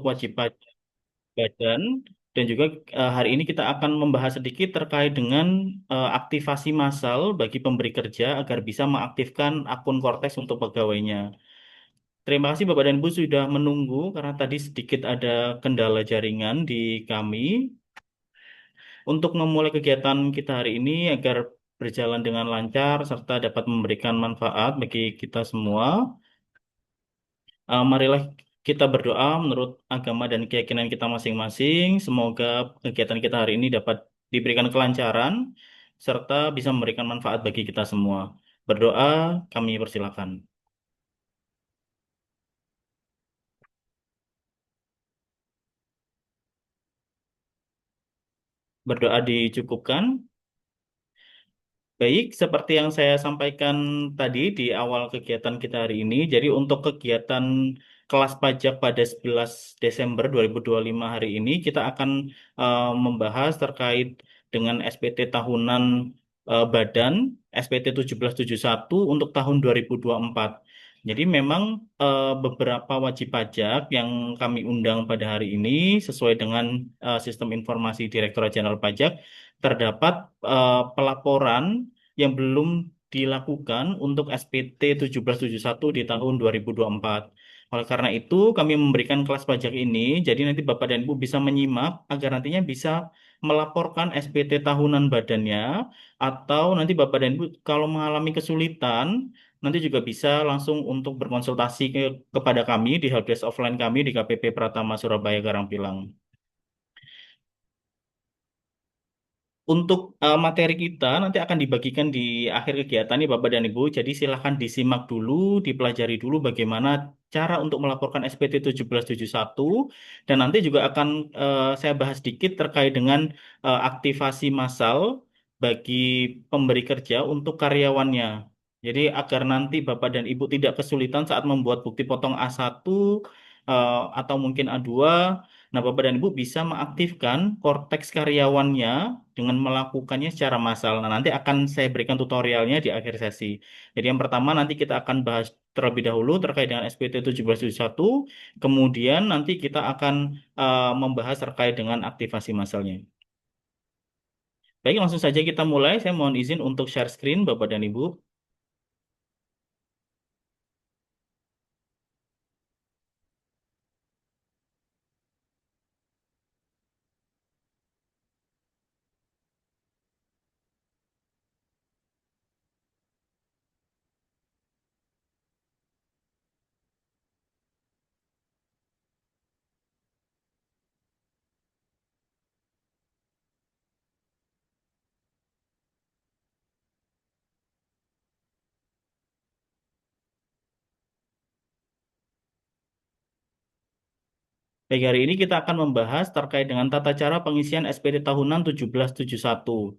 wajib pajak badan. Dan juga hari ini kita akan membahas sedikit terkait dengan aktivasi massal bagi pemberi kerja agar bisa mengaktifkan akun Cortex untuk pegawainya. Terima kasih Bapak dan Ibu sudah menunggu karena tadi sedikit ada kendala jaringan di kami. Untuk memulai kegiatan kita hari ini agar berjalan dengan lancar serta dapat memberikan manfaat bagi kita semua, marilah kita berdoa menurut agama dan keyakinan kita masing-masing. Semoga kegiatan kita hari ini dapat diberikan kelancaran serta bisa memberikan manfaat bagi kita semua. Berdoa, kami persilakan. Berdoa dicukupkan. Baik, seperti yang saya sampaikan tadi di awal kegiatan kita hari ini, jadi untuk kegiatan kelas pajak pada 11 Desember 2025 hari ini, kita akan membahas terkait dengan SPT tahunan badan SPT 1771 untuk tahun 2024. Jadi memang beberapa wajib pajak yang kami undang pada hari ini sesuai dengan sistem informasi Direktorat Jenderal Pajak terdapat pelaporan yang belum dilakukan untuk SPT 1771 di tahun 2024. Oleh karena itu, kami memberikan kelas pajak ini, jadi nanti Bapak dan Ibu bisa menyimak agar nantinya bisa melaporkan SPT tahunan badannya, atau nanti Bapak dan Ibu kalau mengalami kesulitan, nanti juga bisa langsung untuk berkonsultasi kepada kami di helpdesk offline kami di KPP Pratama Surabaya Karangpilang. Untuk materi kita nanti akan dibagikan di akhir kegiatan nih Bapak dan Ibu. Jadi silahkan disimak dulu, dipelajari dulu bagaimana cara untuk melaporkan SPT 1771 dan nanti juga akan saya bahas sedikit terkait dengan aktivasi massal bagi pemberi kerja untuk karyawannya. Jadi agar nanti Bapak dan Ibu tidak kesulitan saat membuat bukti potong A1 atau mungkin A2. Nah, Bapak dan Ibu bisa mengaktifkan korteks karyawannya dengan melakukannya secara massal. Nah, nanti akan saya berikan tutorialnya di akhir sesi. Jadi yang pertama nanti kita akan bahas terlebih dahulu terkait dengan SPT 1771, kemudian nanti kita akan membahas terkait dengan aktivasi massalnya. Baik, langsung saja kita mulai. Saya mohon izin untuk share screen Bapak dan Ibu. Baik, hari ini kita akan membahas terkait dengan tata cara pengisian SPT tahunan 1771.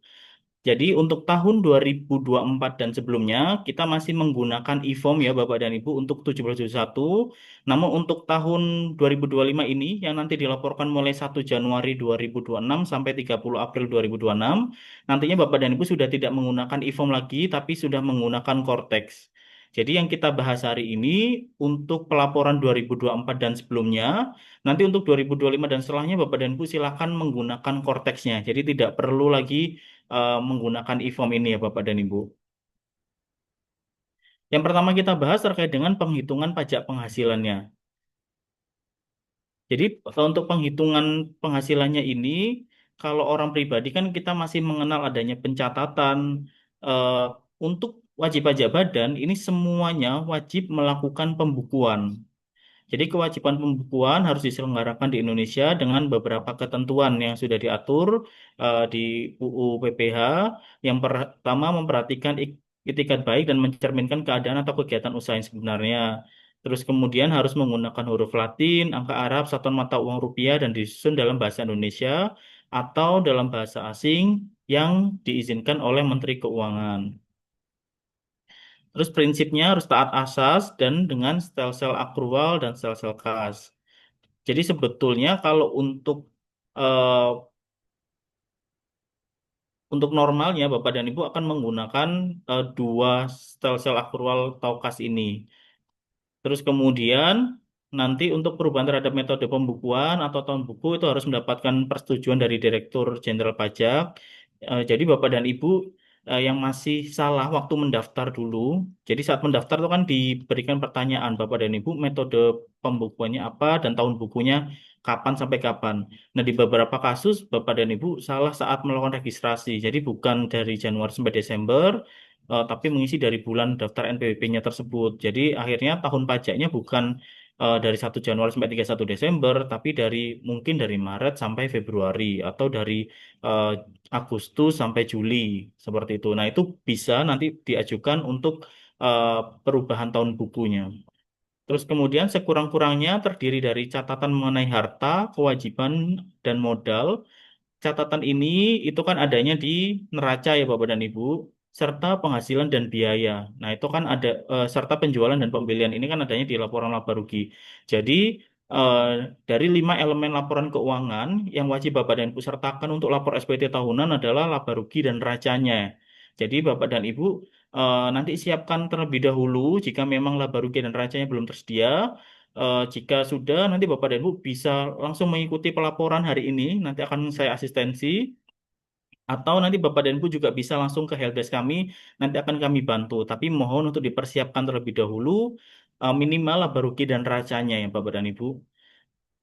Jadi untuk tahun 2024 dan sebelumnya kita masih menggunakan e-form ya Bapak dan Ibu untuk 1771. Namun untuk tahun 2025 ini yang nanti dilaporkan mulai 1 Januari 2026 sampai 30 April 2026, nantinya Bapak dan Ibu sudah tidak menggunakan e-form lagi tapi sudah menggunakan Cortex. Jadi yang kita bahas hari ini untuk pelaporan 2024 dan sebelumnya, nanti untuk 2025 dan setelahnya Bapak dan Ibu silakan menggunakan Cortex-nya. Jadi tidak perlu lagi menggunakan e-form ini ya Bapak dan Ibu. Yang pertama kita bahas terkait dengan penghitungan pajak penghasilannya. Jadi untuk penghitungan penghasilannya ini, kalau orang pribadi kan kita masih mengenal adanya pencatatan eh, untuk wajib pajak badan ini semuanya wajib melakukan pembukuan. Jadi kewajiban pembukuan harus diselenggarakan di Indonesia dengan beberapa ketentuan yang sudah diatur di UU PPH. Yang pertama memperhatikan itikat baik dan mencerminkan keadaan atau kegiatan usaha yang sebenarnya. Terus kemudian harus menggunakan huruf Latin, angka Arab, satuan mata uang rupiah dan disusun dalam bahasa Indonesia atau dalam bahasa asing yang diizinkan oleh Menteri Keuangan. Terus prinsipnya harus taat asas dan dengan sel-sel akrual dan sel-sel kas. Jadi sebetulnya kalau eh, untuk normalnya Bapak dan Ibu akan menggunakan dua sel-sel akrual atau kas ini. Terus kemudian nanti untuk perubahan terhadap metode pembukuan atau tahun buku itu harus mendapatkan persetujuan dari Direktur Jenderal Pajak. Jadi Bapak dan Ibu yang masih salah waktu mendaftar dulu. Jadi saat mendaftar itu kan diberikan pertanyaan Bapak dan Ibu metode pembukuannya apa dan tahun bukunya kapan sampai kapan. Nah, di beberapa kasus Bapak dan Ibu salah saat melakukan registrasi. Jadi bukan dari Januari sampai Desember, tapi mengisi dari bulan daftar NPWP-nya tersebut. Jadi akhirnya tahun pajaknya bukan dari 1 Januari sampai 31 Desember, tapi mungkin dari Maret sampai Februari atau dari eh, Agustus sampai Juli seperti itu. Nah, itu bisa nanti diajukan untuk eh, perubahan tahun bukunya. Terus kemudian sekurang-kurangnya terdiri dari catatan mengenai harta, kewajiban, dan modal. Catatan ini itu kan adanya di neraca ya Bapak dan Ibu, serta penghasilan dan biaya. Nah, itu kan ada serta penjualan dan pembelian ini kan adanya di laporan laba rugi. Jadi eh, dari 5 elemen laporan keuangan yang wajib Bapak dan Ibu sertakan untuk lapor SPT tahunan adalah laba rugi dan neracanya. Jadi Bapak dan Ibu nanti siapkan terlebih dahulu jika memang laba rugi dan neracanya belum tersedia. Jika sudah, nanti Bapak dan Ibu bisa langsung mengikuti pelaporan hari ini. Nanti akan saya asistensi. Atau nanti Bapak dan Ibu juga bisa langsung ke helpdesk kami. Nanti akan kami bantu. Tapi mohon untuk dipersiapkan terlebih dahulu. Minimal laba rugi dan racanya ya Bapak dan Ibu.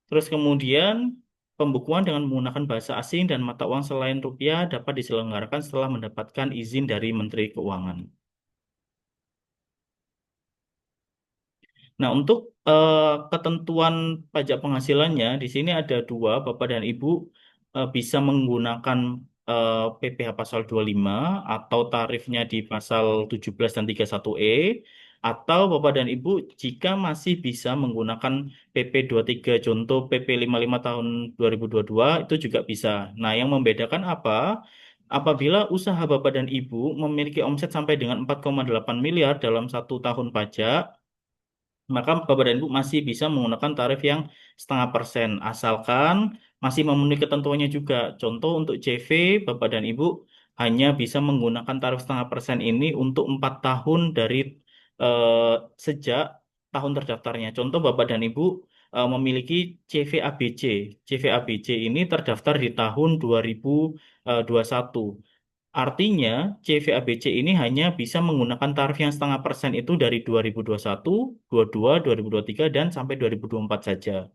Terus kemudian pembukuan dengan menggunakan bahasa asing dan mata uang selain rupiah dapat diselenggarakan setelah mendapatkan izin dari Menteri Keuangan. Nah, untuk ketentuan pajak penghasilannya, di sini ada dua, Bapak dan Ibu bisa menggunakan PPh pasal 25 atau tarifnya di pasal 17 dan 31E, atau Bapak dan Ibu jika masih bisa menggunakan PP 23 contoh PP 55 tahun 2022 itu juga bisa. Nah, yang membedakan apa? Apabila usaha Bapak dan Ibu memiliki omset sampai dengan 4,8 miliar dalam 1 tahun pajak, maka Bapak dan Ibu masih bisa menggunakan tarif yang 0,5%, asalkan masih memenuhi ketentuannya juga. Contoh untuk CV, Bapak dan Ibu hanya bisa menggunakan tarif 0,5% ini untuk 4 tahun dari eh, sejak tahun terdaftarnya. Contoh Bapak dan Ibu memiliki CV ABC. CV ABC ini terdaftar di tahun 2021. Artinya, CVABC ini hanya bisa menggunakan tarif yang 0,5% itu dari 2021, 22, 2023, dan sampai 2024 saja.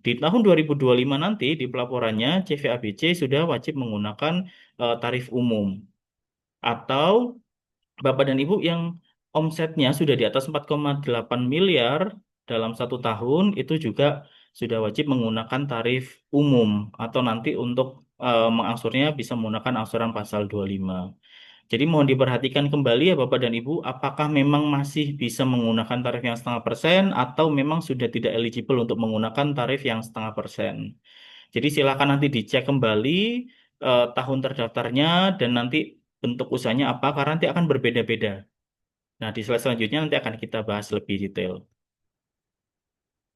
Di tahun 2025 nanti, di pelaporannya, CVABC sudah wajib menggunakan tarif umum. Atau Bapak dan Ibu yang omsetnya sudah di atas 4,8 miliar dalam 1 tahun, itu juga sudah wajib menggunakan tarif umum. Atau nanti untuk mengangsurnya bisa menggunakan angsuran pasal 25. Jadi mohon diperhatikan kembali ya Bapak dan Ibu, apakah memang masih bisa menggunakan tarif yang 0,5% atau memang sudah tidak eligible untuk menggunakan tarif yang 0,5%. Jadi silakan nanti dicek kembali tahun terdaftarnya dan nanti bentuk usahanya apa, karena nanti akan berbeda-beda. Nah, di slide selanjutnya nanti akan kita bahas lebih detail.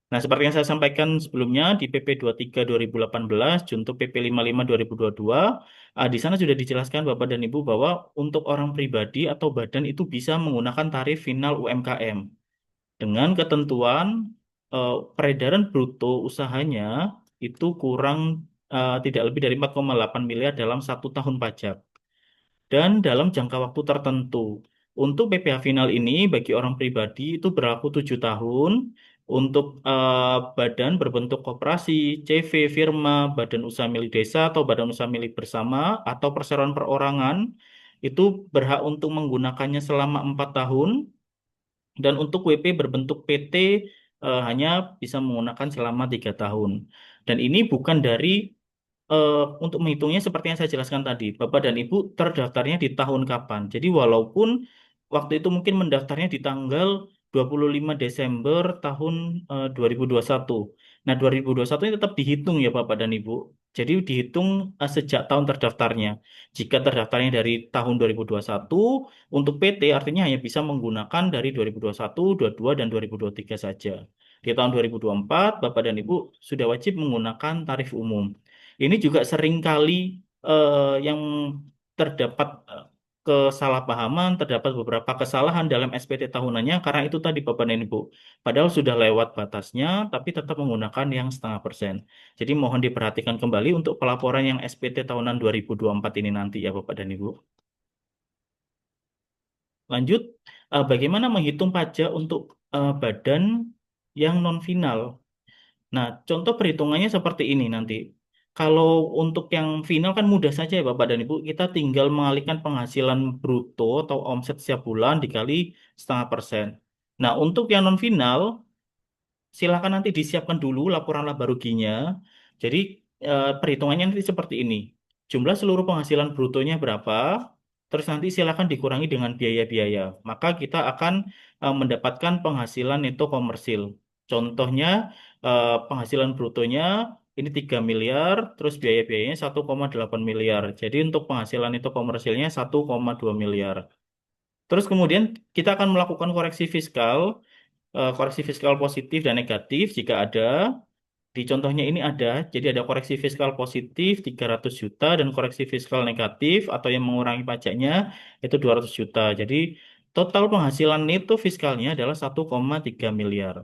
Nah, seperti yang saya sampaikan sebelumnya di PP 23 2018, junto PP 55 2022, di sana sudah dijelaskan Bapak dan Ibu bahwa untuk orang pribadi atau badan itu bisa menggunakan tarif final UMKM dengan ketentuan peredaran bruto usahanya itu kurang tidak lebih dari 4,8 miliar dalam 1 tahun pajak dan dalam jangka waktu tertentu. Untuk PPh final ini bagi orang pribadi itu berlaku 7 tahun. Untuk badan berbentuk koperasi, CV, firma, badan usaha milik desa atau badan usaha milik bersama atau perseroan perorangan itu berhak untuk menggunakannya selama 4 tahun. Dan untuk WP berbentuk PT hanya bisa menggunakan selama 3 tahun. Dan ini bukan dari eh, untuk menghitungnya seperti yang saya jelaskan tadi, Bapak dan Ibu terdaftarnya di tahun kapan. Jadi walaupun waktu itu mungkin mendaftarnya di tanggal 25 Desember tahun 2021. Nah, 2021 ini tetap dihitung ya Bapak dan Ibu. Jadi dihitung sejak tahun terdaftarnya. Jika terdaftarnya dari tahun 2021, untuk PT artinya hanya bisa menggunakan dari 2021, 22, dan 2023 saja. Di tahun 2024, Bapak dan Ibu sudah wajib menggunakan tarif umum. Ini juga seringkali yang terdapat kesalahpahaman, terdapat beberapa kesalahan dalam SPT tahunannya karena itu tadi Bapak dan Ibu. Padahal sudah lewat batasnya, tapi tetap menggunakan yang 0,5%. Jadi mohon diperhatikan kembali untuk pelaporan yang SPT tahunan 2024 ini nanti ya Bapak dan Ibu. Lanjut, bagaimana menghitung pajak untuk badan yang non final? Nah, contoh perhitungannya seperti ini nanti. Kalau untuk yang final kan mudah saja ya Bapak dan Ibu, kita tinggal mengalihkan penghasilan bruto atau omset setiap bulan dikali 0,5%. Nah, untuk yang non final, silakan nanti disiapkan dulu laporan laba ruginya. Jadi perhitungannya nanti seperti ini. Jumlah seluruh penghasilan brutonya berapa, terus nanti silakan dikurangi dengan biaya-biaya. Maka kita akan mendapatkan penghasilan neto komersil. Contohnya penghasilan brutonya ini 3 miliar, terus biaya-biayanya 1,8 miliar. Jadi untuk penghasilan itu komersilnya 1,2 miliar. Terus kemudian kita akan melakukan koreksi fiskal positif dan negatif jika ada. Di contohnya ini ada, jadi ada koreksi fiskal positif 300 juta dan koreksi fiskal negatif atau yang mengurangi pajaknya itu 200 juta. Jadi total penghasilan neto fiskalnya adalah 1,3 miliar.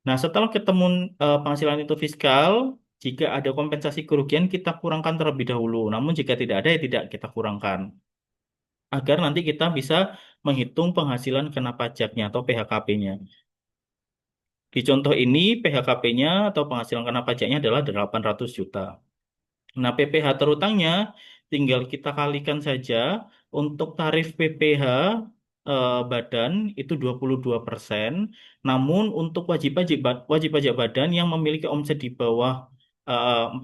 Nah, setelah ketemu penghasilan itu fiskal, jika ada kompensasi kerugian kita kurangkan terlebih dahulu. Namun jika tidak ada ya tidak kita kurangkan. Agar nanti kita bisa menghitung penghasilan kena pajaknya atau PHKP-nya. Di contoh ini, PHKP-nya atau penghasilan kena pajaknya adalah 800 juta. Nah, PPh terutangnya tinggal kita kalikan saja untuk tarif PPh badan itu 22%. Namun untuk wajib pajak badan yang memiliki omset di bawah 4,8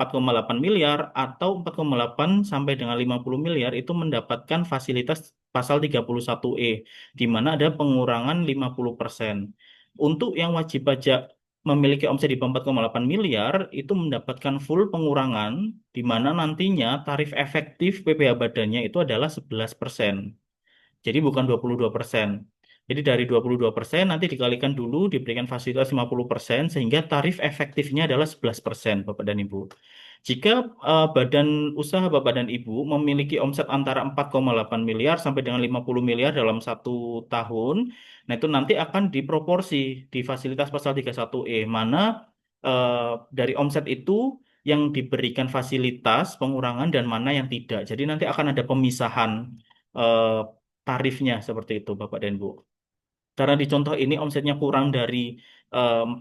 miliar atau 4,8 sampai dengan 50 miliar itu mendapatkan fasilitas pasal 31E di mana ada pengurangan 50%. Untuk yang wajib pajak memiliki omset di bawah 4,8 miliar itu mendapatkan full pengurangan di mana nantinya tarif efektif PPh badannya itu adalah 11%. Jadi bukan 22%. Jadi dari 22% nanti dikalikan dulu diberikan fasilitas 50% sehingga tarif efektifnya adalah 11% Bapak dan Ibu. Jika badan usaha Bapak dan Ibu memiliki omset antara 4,8 miliar sampai dengan 50 miliar dalam 1 tahun, nah itu nanti akan diproporsi di fasilitas pasal 31E mana dari omset itu yang diberikan fasilitas pengurangan dan mana yang tidak. Jadi nanti akan ada pemisahan eh, tarifnya seperti itu Bapak dan Ibu. Karena di contoh ini omsetnya kurang dari 4,8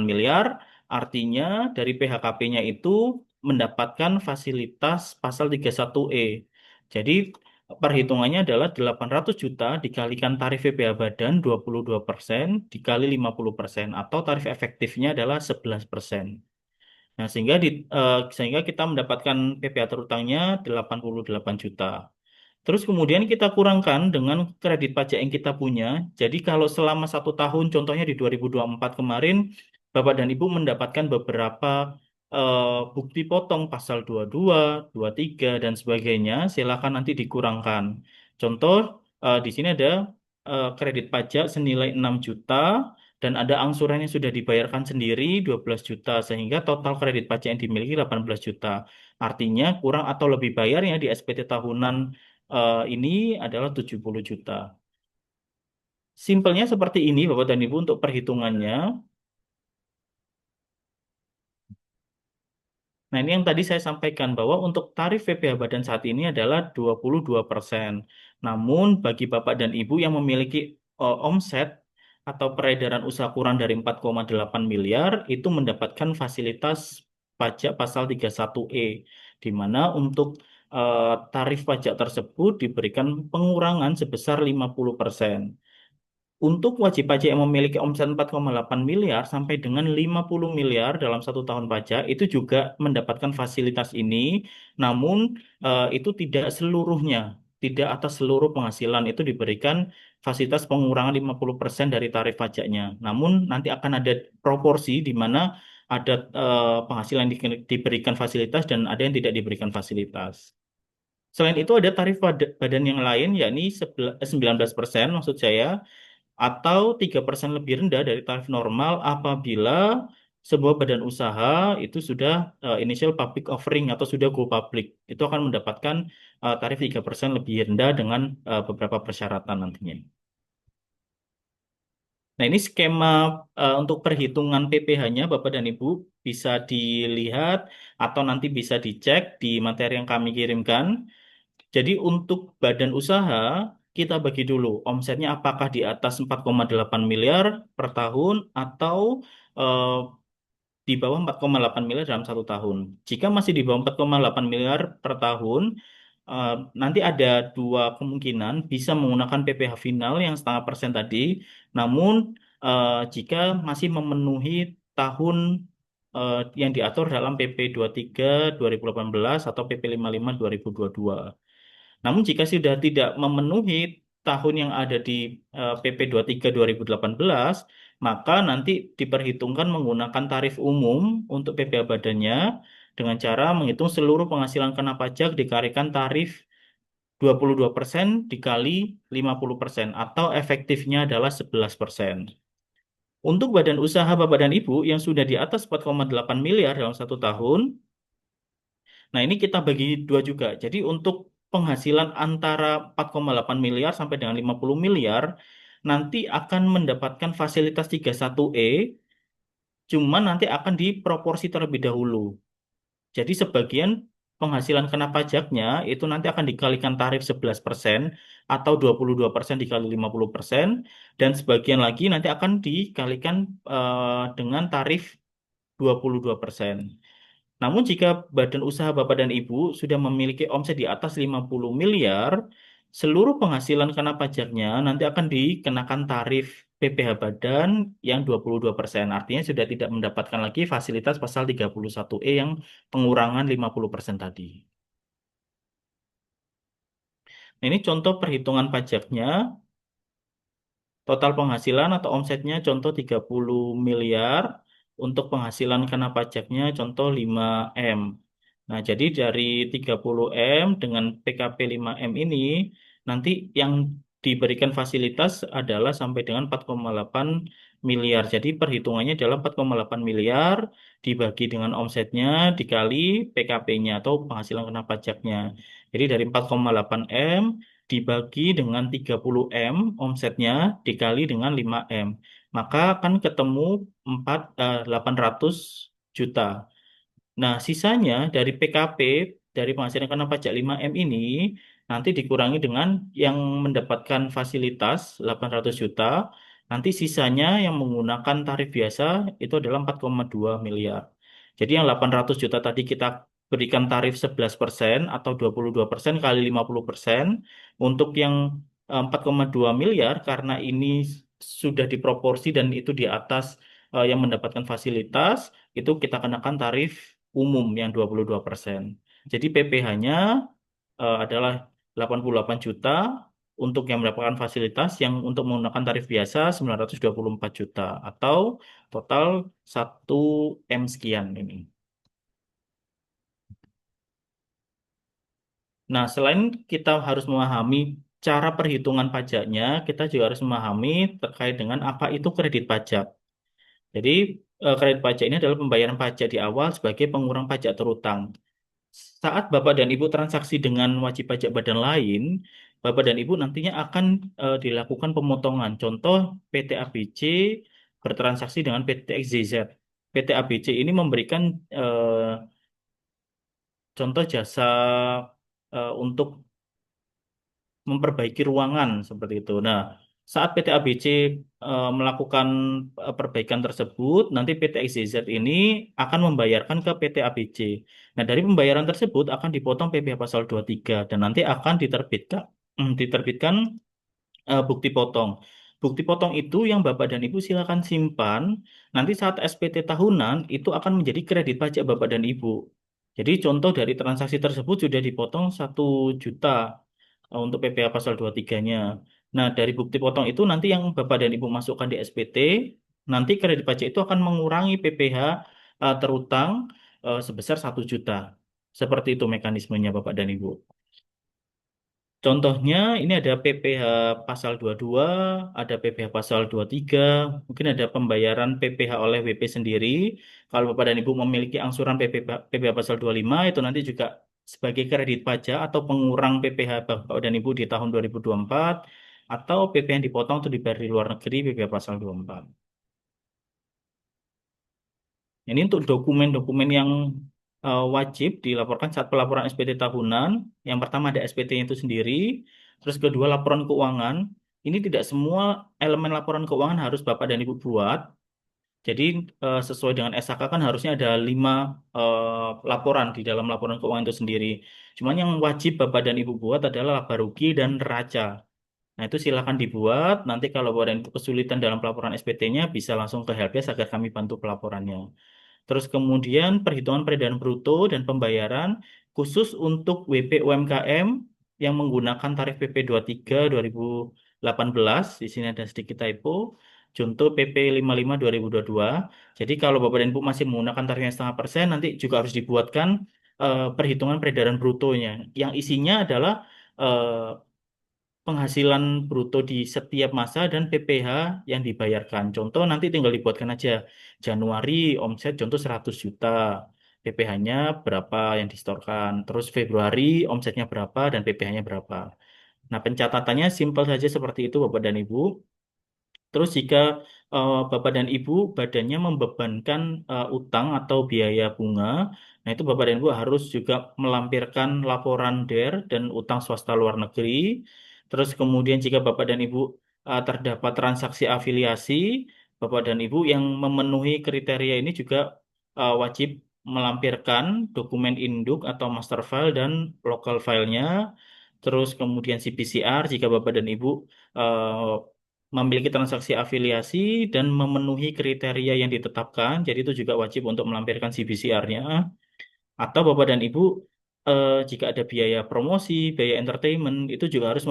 miliar, artinya dari PHKP-nya itu mendapatkan fasilitas pasal 31E. Jadi perhitungannya adalah 800 juta dikalikan tarif PPh badan 22% dikali 50% atau tarif efektifnya adalah 11%. Nah, sehingga kita mendapatkan PPh terutangnya 88 juta. Terus kemudian kita kurangkan dengan kredit pajak yang kita punya. Jadi kalau selama 1 tahun, contohnya di 2024 kemarin, Bapak dan Ibu mendapatkan beberapa bukti potong pasal 22, 23, dan sebagainya, silakan nanti dikurangkan. Contoh, di sini ada kredit pajak senilai 6 juta, dan ada angsuran yang sudah dibayarkan sendiri 12 juta, sehingga total kredit pajak yang dimiliki 18 juta. Artinya kurang atau lebih bayarnya di SPT tahunan ini adalah 70 juta. Simpelnya seperti ini Bapak dan Ibu untuk perhitungannya. Nah, ini yang tadi saya sampaikan bahwa untuk tarif PPh badan saat ini adalah 22%. Namun bagi Bapak dan Ibu yang memiliki omset atau peredaran usaha kurang dari 4,8 miliar itu mendapatkan fasilitas pajak pasal 31E di mana untuk tarif pajak tersebut diberikan pengurangan sebesar 50%. Untuk wajib pajak yang memiliki omset 4,8 miliar sampai dengan 50 miliar dalam 1 tahun pajak itu juga mendapatkan fasilitas ini, namun itu tidak seluruhnya, tidak atas seluruh penghasilan itu diberikan fasilitas pengurangan 50% dari tarif pajaknya. Namun nanti akan ada proporsi di mana ada penghasilan yang diberikan fasilitas dan ada yang tidak diberikan fasilitas. Selain itu ada tarif badan yang lain yakni 19% maksud saya atau 3% lebih rendah dari tarif normal apabila sebuah badan usaha itu sudah initial public offering atau sudah go public, itu akan mendapatkan tarif 3% lebih rendah dengan beberapa persyaratan nantinya. Nah, ini skema untuk perhitungan PPh-nya Bapak dan Ibu bisa dilihat atau nanti bisa dicek di materi yang kami kirimkan. Jadi untuk badan usaha kita bagi dulu omsetnya apakah di atas 4,8 miliar per tahun atau eh, di bawah 4,8 miliar dalam 1 tahun. Jika masih di bawah 4,8 miliar per tahun, eh, nanti ada dua kemungkinan bisa menggunakan PPh final yang 0,5% tadi. Namun jika masih memenuhi tahun yang diatur dalam PP 23 2018 atau PP 55 2022. Namun jika sudah tidak memenuhi tahun yang ada di PP 23 2018, maka nanti diperhitungkan menggunakan tarif umum untuk PPh badannya dengan cara menghitung seluruh penghasilan kena pajak dikalikan tarif 22% dikali 50% atau efektifnya adalah 11%. Untuk badan usaha Bapak dan Ibu yang sudah di atas 4,8 miliar dalam 1 tahun, nah, ini kita bagi dua juga. Jadi untuk penghasilan antara 4,8 miliar sampai dengan 50 miliar nanti akan mendapatkan fasilitas 31E, cuman nanti akan diproporsi terlebih dahulu. Jadi sebagian penghasilan kena pajaknya itu nanti akan dikalikan tarif 11% atau 22% dikali 50% dan sebagian lagi nanti akan dikalikan dengan tarif 22%. Namun jika badan usaha Bapak dan Ibu sudah memiliki omset di atas 50 miliar, seluruh penghasilan kena pajaknya nanti akan dikenakan tarif PPh badan yang 22%. Artinya sudah tidak mendapatkan lagi fasilitas pasal 31E yang pengurangan 50% tadi. Nah, ini contoh perhitungan pajaknya. Total penghasilan atau omsetnya contoh 30 miliar, untuk penghasilan kena pajaknya contoh 5M. Nah, jadi dari 30M dengan PKP 5M ini, nanti yang diberikan fasilitas adalah sampai dengan 4,8 miliar. Jadi perhitungannya adalah 4,8 miliar dibagi dengan omsetnya dikali PKP-nya atau penghasilan kena pajaknya. Jadi dari 4,8M dibagi dengan 30M omsetnya dikali dengan 5M. Maka akan ketemu 800 juta. Nah, sisanya dari PKP, dari penghasilan kena pajak 5M ini, nanti dikurangi dengan yang mendapatkan fasilitas 800 juta, nanti sisanya yang menggunakan tarif biasa itu adalah 4,2 miliar. Jadi yang 800 juta tadi kita berikan tarif 11% atau 22% kali 50%. Untuk yang 4,2 miliar, karena ini sudah diproporsi dan itu di atas yang mendapatkan fasilitas, itu kita kenakan tarif umum yang 22%. Jadi PPh-nya adalah 88 juta untuk yang mendapatkan fasilitas, yang untuk menggunakan tarif biasa 924 juta atau total 1M sekian ini. Nah, selain kita harus memahami cara perhitungan pajaknya, kita juga harus memahami terkait dengan apa itu kredit pajak. Jadi, kredit pajak ini adalah pembayaran pajak di awal sebagai pengurang pajak terutang. Saat Bapak dan Ibu transaksi dengan wajib pajak badan lain, Bapak dan Ibu nantinya akan dilakukan pemotongan. Contoh PT ABC bertransaksi dengan PT XYZ. PT ABC ini memberikan contoh jasa untuk memperbaiki ruangan seperti itu. Nah, saat PT ABC melakukan perbaikan tersebut, nanti PT XYZ ini akan membayarkan ke PT ABC. Nah, dari pembayaran tersebut akan dipotong PPh pasal 23 dan nanti akan diterbitkan bukti potong. Bukti potong itu yang Bapak dan Ibu silakan simpan. Nanti saat SPT tahunan itu akan menjadi kredit pajak Bapak dan Ibu. Jadi contoh dari transaksi tersebut sudah dipotong 1 juta untuk PPh pasal 23-nya. Nah, dari bukti potong itu nanti yang Bapak dan Ibu masukkan di SPT, nanti kredit pajak itu akan mengurangi PPh terutang sebesar 1 juta. Seperti itu mekanismenya Bapak dan Ibu. Contohnya ini ada PPh pasal 22, ada PPh pasal 23, mungkin ada pembayaran PPh oleh WP sendiri. Kalau Bapak dan Ibu memiliki angsuran PPh pasal 25 itu nanti juga sebagai kredit pajak atau pengurang PPh Bapak dan Ibu di tahun 2024 atau PP yang dipotong untuk dibayar di luar negeri PPh pasal 24. Ini untuk dokumen-dokumen yang wajib dilaporkan saat pelaporan SPT tahunan. Yang pertama ada SPT-nya itu sendiri. Terus kedua laporan keuangan. Ini tidak semua elemen laporan keuangan harus Bapak dan Ibu buat. Jadi sesuai dengan SHK kan harusnya ada 5 laporan di dalam laporan keuangan itu sendiri. Cuman yang wajib Bapak dan Ibu buat adalah laba rugi dan neraca. Nah itu silakan dibuat. Nanti kalau Bapak dan Ibu kesulitan dalam pelaporan SPT-nya bisa langsung ke helpdesk agar kami bantu pelaporannya. Terus kemudian perhitungan peredaran bruto dan pembayaran khusus untuk WP UMKM yang menggunakan tarif PP 23 2018. Di sini ada sedikit typo. Contoh PP 55 2022. Jadi kalau Bapak dan Ibu masih menggunakan tarif yang setengah persen, nanti juga harus dibuatkan perhitungan peredaran brutonya. Yang isinya adalah eh, penghasilan bruto di setiap masa dan PPh yang dibayarkan. Contoh nanti tinggal dibuatkan aja. Januari omset contoh 100 juta. PPh-nya berapa yang disetorkan. Terus Februari omsetnya berapa dan PPh-nya berapa. Nah, pencatatannya simpel saja seperti itu Bapak dan Ibu. Terus jika Bapak dan Ibu badannya membebankan utang atau biaya bunga, nah itu Bapak dan Ibu harus juga melampirkan laporan DER dan utang swasta luar negeri. Terus kemudian jika Bapak dan Ibu terdapat transaksi afiliasi, Bapak dan Ibu yang memenuhi kriteria ini juga wajib melampirkan dokumen induk atau master file dan local filenya. Terus kemudian CPCR jika Bapak dan Ibu memiliki transaksi afiliasi dan memenuhi kriteria yang ditetapkan. Jadi itu juga wajib untuk melampirkan CBCR-nya. Atau Bapak dan Ibu jika ada biaya promosi, biaya entertainment, itu juga harus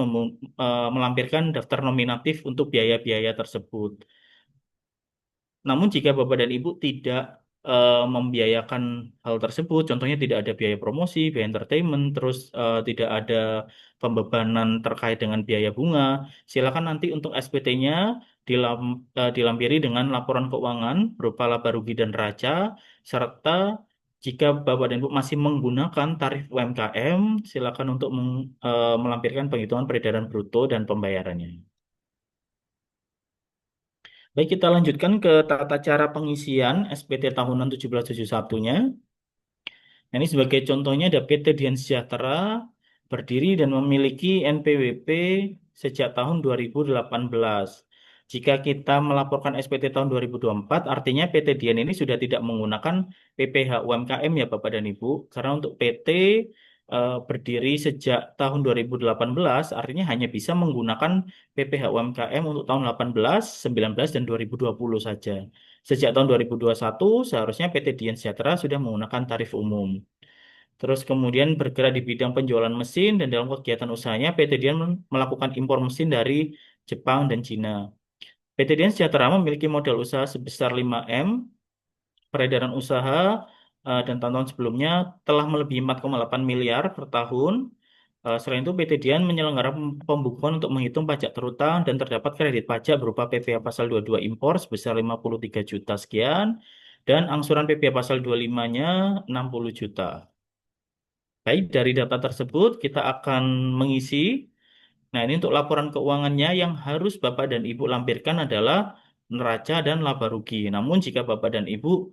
melampirkan daftar nominatif untuk biaya-biaya tersebut. Namun jika Bapak dan Ibu tidak membiayakan hal tersebut, contohnya tidak ada biaya promosi, biaya entertainment, terus tidak ada pembebanan terkait dengan biaya bunga, silakan nanti untuk SPT-nya dilampiri dengan laporan keuangan berupa laba rugi dan neraca, serta jika Bapak dan Ibu masih menggunakan tarif UMKM, silakan untuk melampirkan penghitungan peredaran bruto dan pembayarannya. Baik, kita lanjutkan ke tata cara pengisian SPT tahunan 1771-nya. Nah, ini sebagai contohnya ada PT Dian Sejahtera berdiri dan memiliki NPWP sejak tahun 2018. Jika kita melaporkan SPT tahun 2024, artinya PT Dian ini sudah tidak menggunakan PPh UMKM ya Bapak dan Ibu. Karena untuk PT berdiri sejak tahun 2018, artinya hanya bisa menggunakan PPh UMKM untuk tahun 18, 19, dan 2020 saja. Sejak tahun 2021, seharusnya PT Dian Sejahtera sudah menggunakan tarif umum. Terus kemudian bergerak di bidang penjualan mesin dan dalam kegiatan usahanya PT Dian melakukan impor mesin dari Jepang dan Cina. PT Dian Sejahtera memiliki modal usaha sebesar 5M, peredaran usaha dan tahun-tahun sebelumnya telah melebihi 4,8 miliar per tahun. Selain itu, PT Dian menyelenggarakan pembukuan untuk menghitung pajak terutang dan terdapat kredit pajak berupa PPh pasal 22 impor sebesar 53 juta sekian dan angsuran PPh pasal 25-nya 60 juta. Baik, dari data tersebut kita akan mengisi. Nah, ini untuk laporan keuangannya yang harus Bapak dan Ibu lampirkan adalah neraca dan laba rugi. Namun jika Bapak dan Ibu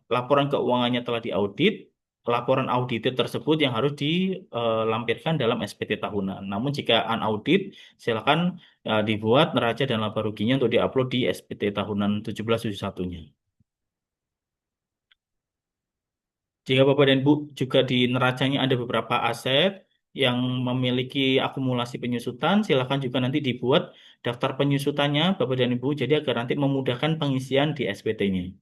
laporan keuangannya telah diaudit, laporan audited tersebut yang harus dilampirkan dalam SPT tahunan. Namun jika unaudit, silakan dibuat neraca dan laba ruginya untuk diupload di SPT tahunan 1771-nya. Jika Bapak dan Ibu juga di neracanya ada beberapa aset yang memiliki akumulasi penyusutan, silakan juga nanti dibuat daftar penyusutannya Bapak dan Ibu, jadi agar nanti memudahkan pengisian di SPT-nya.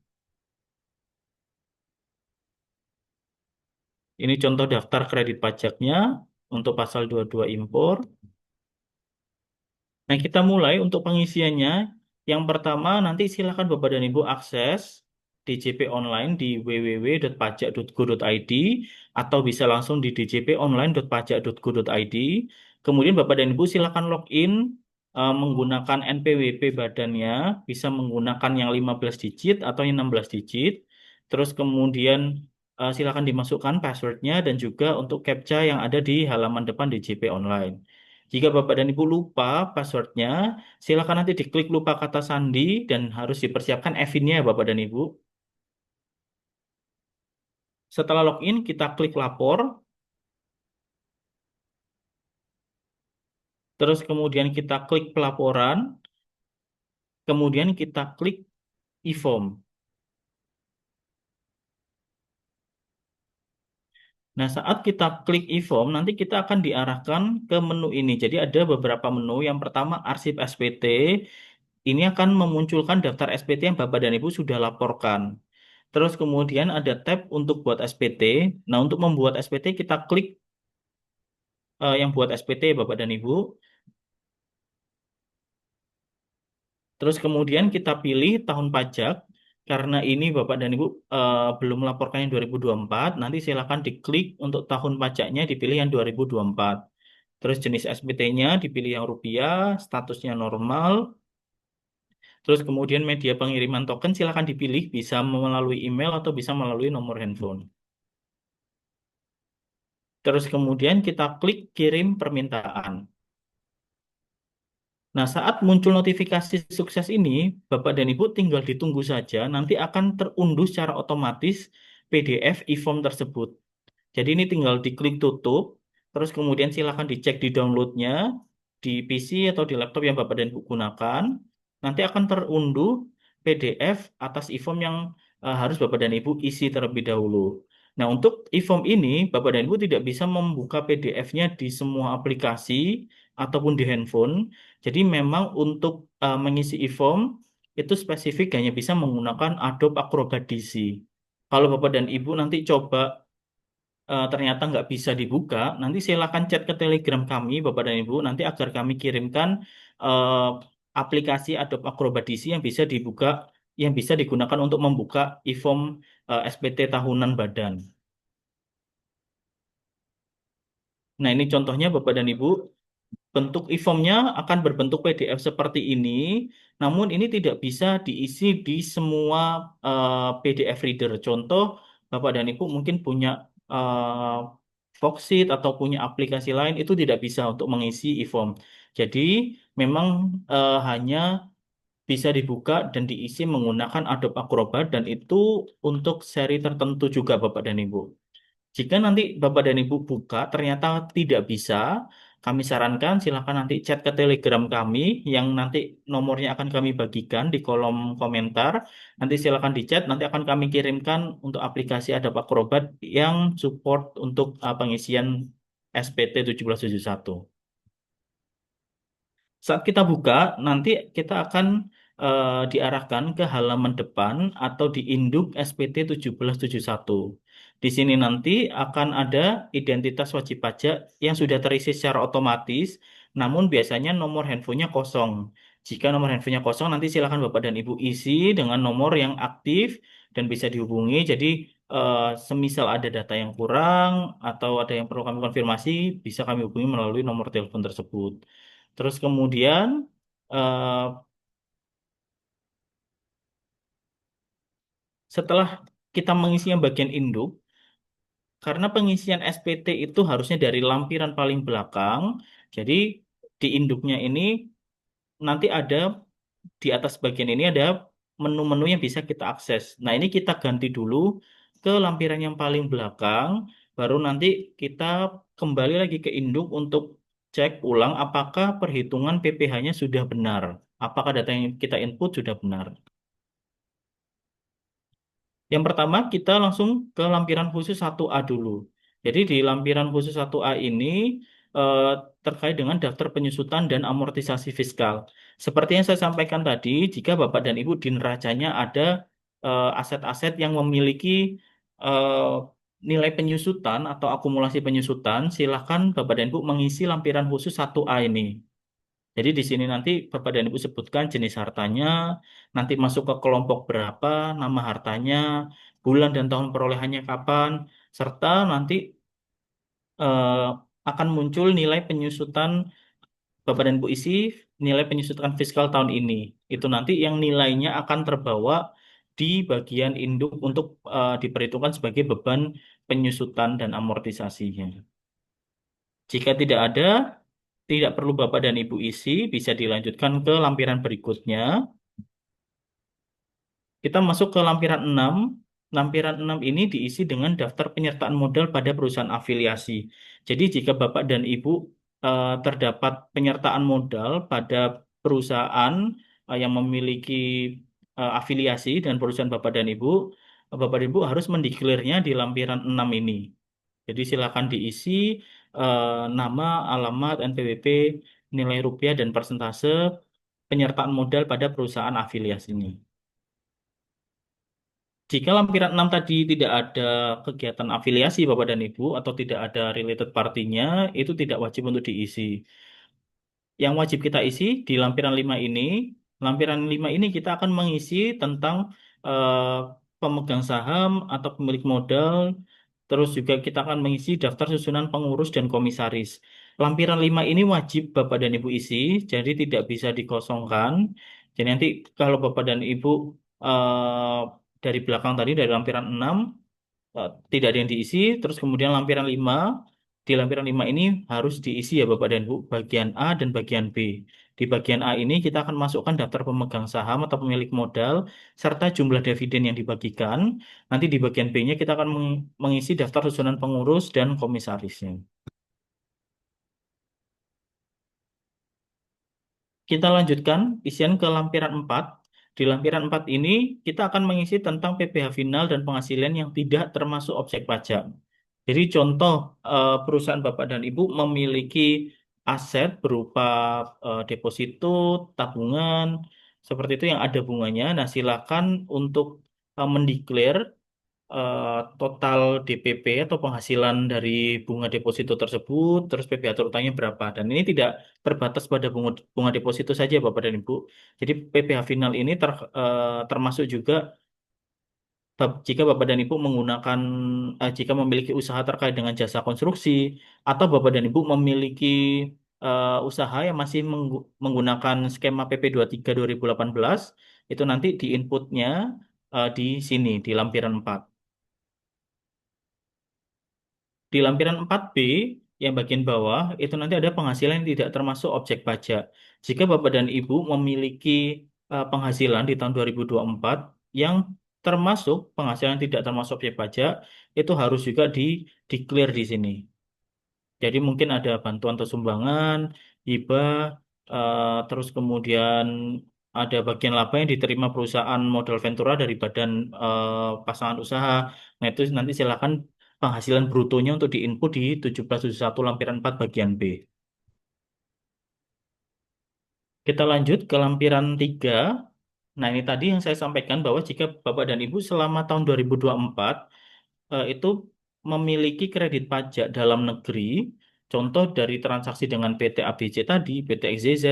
Ini contoh daftar kredit pajaknya untuk pasal 22 impor. Nah, kita mulai untuk pengisiannya. Yang pertama nanti silakan Bapak dan Ibu akses. DJP online di www.pajak.go.id atau bisa langsung di djponline.pajak.go.id. Kemudian Bapak dan Ibu silakan login menggunakan NPWP badannya, bisa menggunakan yang 15 digit atau yang 16 digit. Terus kemudian silakan dimasukkan passwordnya dan juga untuk CAPTCHA yang ada di halaman depan DJP online. Jika Bapak dan Ibu lupa passwordnya, silakan nanti diklik lupa kata sandi dan harus dipersiapkan EVIN-nya ya Bapak dan Ibu. Setelah login, kita klik lapor, terus kemudian kita klik pelaporan, kemudian kita klik e-form. Nah, saat kita klik e-form, nanti kita akan diarahkan ke menu ini. Jadi ada beberapa menu. Yang pertama, arsip SPT. Ini akan memunculkan daftar SPT yang Bapak dan Ibu sudah laporkan. Terus kemudian ada tab untuk buat SPT. Nah, untuk membuat SPT, kita klik yang buat SPT, Bapak dan Ibu. Terus kemudian kita pilih tahun pajak. Karena ini Bapak dan Ibu belum melaporkan yang 2024, nanti silakan diklik untuk tahun pajaknya dipilih yang 2024. Terus jenis SPT-nya dipilih yang rupiah, statusnya normal. Terus kemudian media pengiriman token silakan dipilih, bisa melalui email atau bisa melalui nomor handphone. Terus kemudian kita klik kirim permintaan. Nah, saat muncul notifikasi sukses ini, Bapak dan Ibu tinggal ditunggu saja, nanti akan terunduh secara otomatis PDF e-form tersebut. Jadi ini tinggal diklik tutup, terus kemudian silakan dicek di downloadnya, di PC atau di laptop yang Bapak dan Ibu gunakan. Nanti akan terunduh PDF atas e-form yang harus Bapak dan Ibu isi terlebih dahulu. Nah, untuk e-form ini, Bapak dan Ibu tidak bisa membuka PDF-nya di semua aplikasi ataupun di handphone. Jadi memang untuk mengisi e-form itu spesifik hanya bisa menggunakan Adobe Acrobat DC. Kalau Bapak dan Ibu nanti coba ternyata nggak bisa dibuka, nanti silakan chat ke Telegram kami, Bapak dan Ibu, nanti agar kami kirimkan eh, aplikasi Adobe Acrobat DC yang bisa dibuka, yang bisa digunakan untuk membuka e-form SPT tahunan badan. Nah, ini contohnya Bapak dan Ibu. Bentuk e-formnya akan berbentuk PDF seperti ini, namun ini tidak bisa diisi di semua PDF reader. Contoh, Bapak dan Ibu mungkin punya eh, Voxit atau punya aplikasi lain, itu tidak bisa untuk mengisi e-form. Jadi, memang hanya bisa dibuka dan diisi menggunakan Adobe Acrobat dan itu untuk seri tertentu juga Bapak dan Ibu. Jika nanti Bapak dan Ibu buka ternyata tidak bisa, kami sarankan silakan nanti chat ke Telegram kami yang nanti nomornya akan kami bagikan di kolom komentar. Nanti silakan di chat, nanti akan kami kirimkan untuk aplikasi Adobe Acrobat yang support untuk pengisian SPT 1771. Saat kita buka, nanti kita akan diarahkan ke halaman depan atau di induk SPT 1771. Di sini nanti akan ada identitas wajib pajak yang sudah terisi secara otomatis, namun biasanya nomor handphonenya kosong. Jika nomor handphonenya kosong, nanti silakan Bapak dan Ibu isi dengan nomor yang aktif dan bisa dihubungi. Jadi, semisal ada data yang kurang atau ada yang perlu kami konfirmasi, bisa kami hubungi melalui nomor telepon tersebut. Terus kemudian eh, setelah kita mengisi yang bagian induk, karena pengisian SPT itu harusnya dari lampiran paling belakang, jadi di induknya ini nanti ada di atas bagian ini ada menu-menu yang bisa kita akses. Nah, ini kita ganti dulu ke lampiran yang paling belakang, baru nanti kita kembali lagi ke induk untuk cek ulang apakah perhitungan PPh-nya sudah benar. Apakah data yang kita input sudah benar. Yang pertama, kita langsung ke lampiran khusus 1A dulu. Jadi di lampiran khusus 1A ini eh, terkait dengan daftar penyusutan dan amortisasi fiskal. Seperti yang saya sampaikan tadi, jika Bapak dan Ibu di neracanya ada aset-aset yang memiliki eh, nilai penyusutan atau akumulasi penyusutan, silakan Bapak dan Ibu mengisi lampiran khusus 1A ini. Jadi di sini nanti Bapak dan Ibu sebutkan jenis hartanya, nanti masuk ke kelompok berapa, nama hartanya, bulan dan tahun perolehannya kapan, serta nanti eh, akan muncul nilai penyusutan Bapak dan Ibu isi nilai penyusutan fiskal tahun ini. Itu nanti yang nilainya akan terbawa di bagian induk untuk diperhitungkan sebagai beban penyusutan dan amortisasinya. Jika tidak ada, tidak perlu Bapak dan Ibu isi, bisa dilanjutkan ke lampiran berikutnya. Kita masuk ke lampiran 6. Lampiran 6 ini diisi dengan daftar penyertaan modal pada perusahaan afiliasi. Jadi jika Bapak dan Ibu terdapat penyertaan modal pada perusahaan yang memiliki afiliasi dan perusahaan Bapak dan Ibu, Bapak dan Ibu harus mendeklarasinya di lampiran 6 ini. Jadi silakan diisi nama, alamat, NPWP, nilai rupiah, dan persentase penyertaan modal pada perusahaan afiliasinya. Jika lampiran 6 tadi tidak ada kegiatan afiliasi Bapak dan Ibu atau tidak ada related partinya, itu tidak wajib untuk diisi. Yang wajib kita isi di lampiran 5 ini kita akan mengisi tentang eh, pemegang saham atau pemilik modal, terus juga kita akan mengisi daftar susunan pengurus dan komisaris. Lampiran 5 ini wajib Bapak dan Ibu isi, jadi tidak bisa dikosongkan. Jadi nanti kalau Bapak dan Ibu eh, dari belakang tadi dari lampiran 6 tidak ada yang diisi, terus kemudian di lampiran 5 ini harus diisi ya Bapak dan Ibu, bagian A dan bagian B. Di bagian A ini kita akan masukkan daftar pemegang saham atau pemilik modal, serta jumlah dividen yang dibagikan. Nanti di bagian B-nya kita akan mengisi daftar susunan pengurus dan komisarisnya. Kita lanjutkan isian ke lampiran 4. Di lampiran 4 ini kita akan mengisi tentang PPh final dan penghasilan yang tidak termasuk objek pajak. Jadi contoh perusahaan Bapak dan Ibu memiliki aset berupa deposito, tabungan, seperti itu yang ada bunganya. Nah, silakan untuk mendeklar total DPP atau penghasilan dari bunga deposito tersebut, terus PPh terutangnya berapa. Dan ini tidak terbatas pada bunga deposito saja, Bapak dan Ibu. Jadi PPh final ini termasuk juga jika Bapak dan Ibu jika memiliki usaha terkait dengan jasa konstruksi, atau Bapak dan Ibu memiliki usaha yang masih menggunakan skema PP 23 2018, itu nanti di inputnya di sini, di lampiran 4. Di lampiran 4B yang bagian bawah itu nanti ada penghasilan yang tidak termasuk objek pajak. Jika Bapak dan Ibu memiliki penghasilan di tahun 2024 yang termasuk penghasilan yang tidak termasuk objek pajak, itu harus juga di-declare di sini. Jadi mungkin ada bantuan atau sumbangan, hibah, terus kemudian ada bagian laba yang diterima perusahaan modal ventura dari badan pasangan usaha. Nah itu nanti silakan penghasilan brutonya untuk diinput di 1771 lampiran 4 bagian B. Kita lanjut ke lampiran 3. Nah ini tadi yang saya sampaikan bahwa jika Bapak dan Ibu selama tahun 2024 itu memiliki kredit pajak dalam negeri, contoh dari transaksi dengan PT ABC tadi, PT XYZ,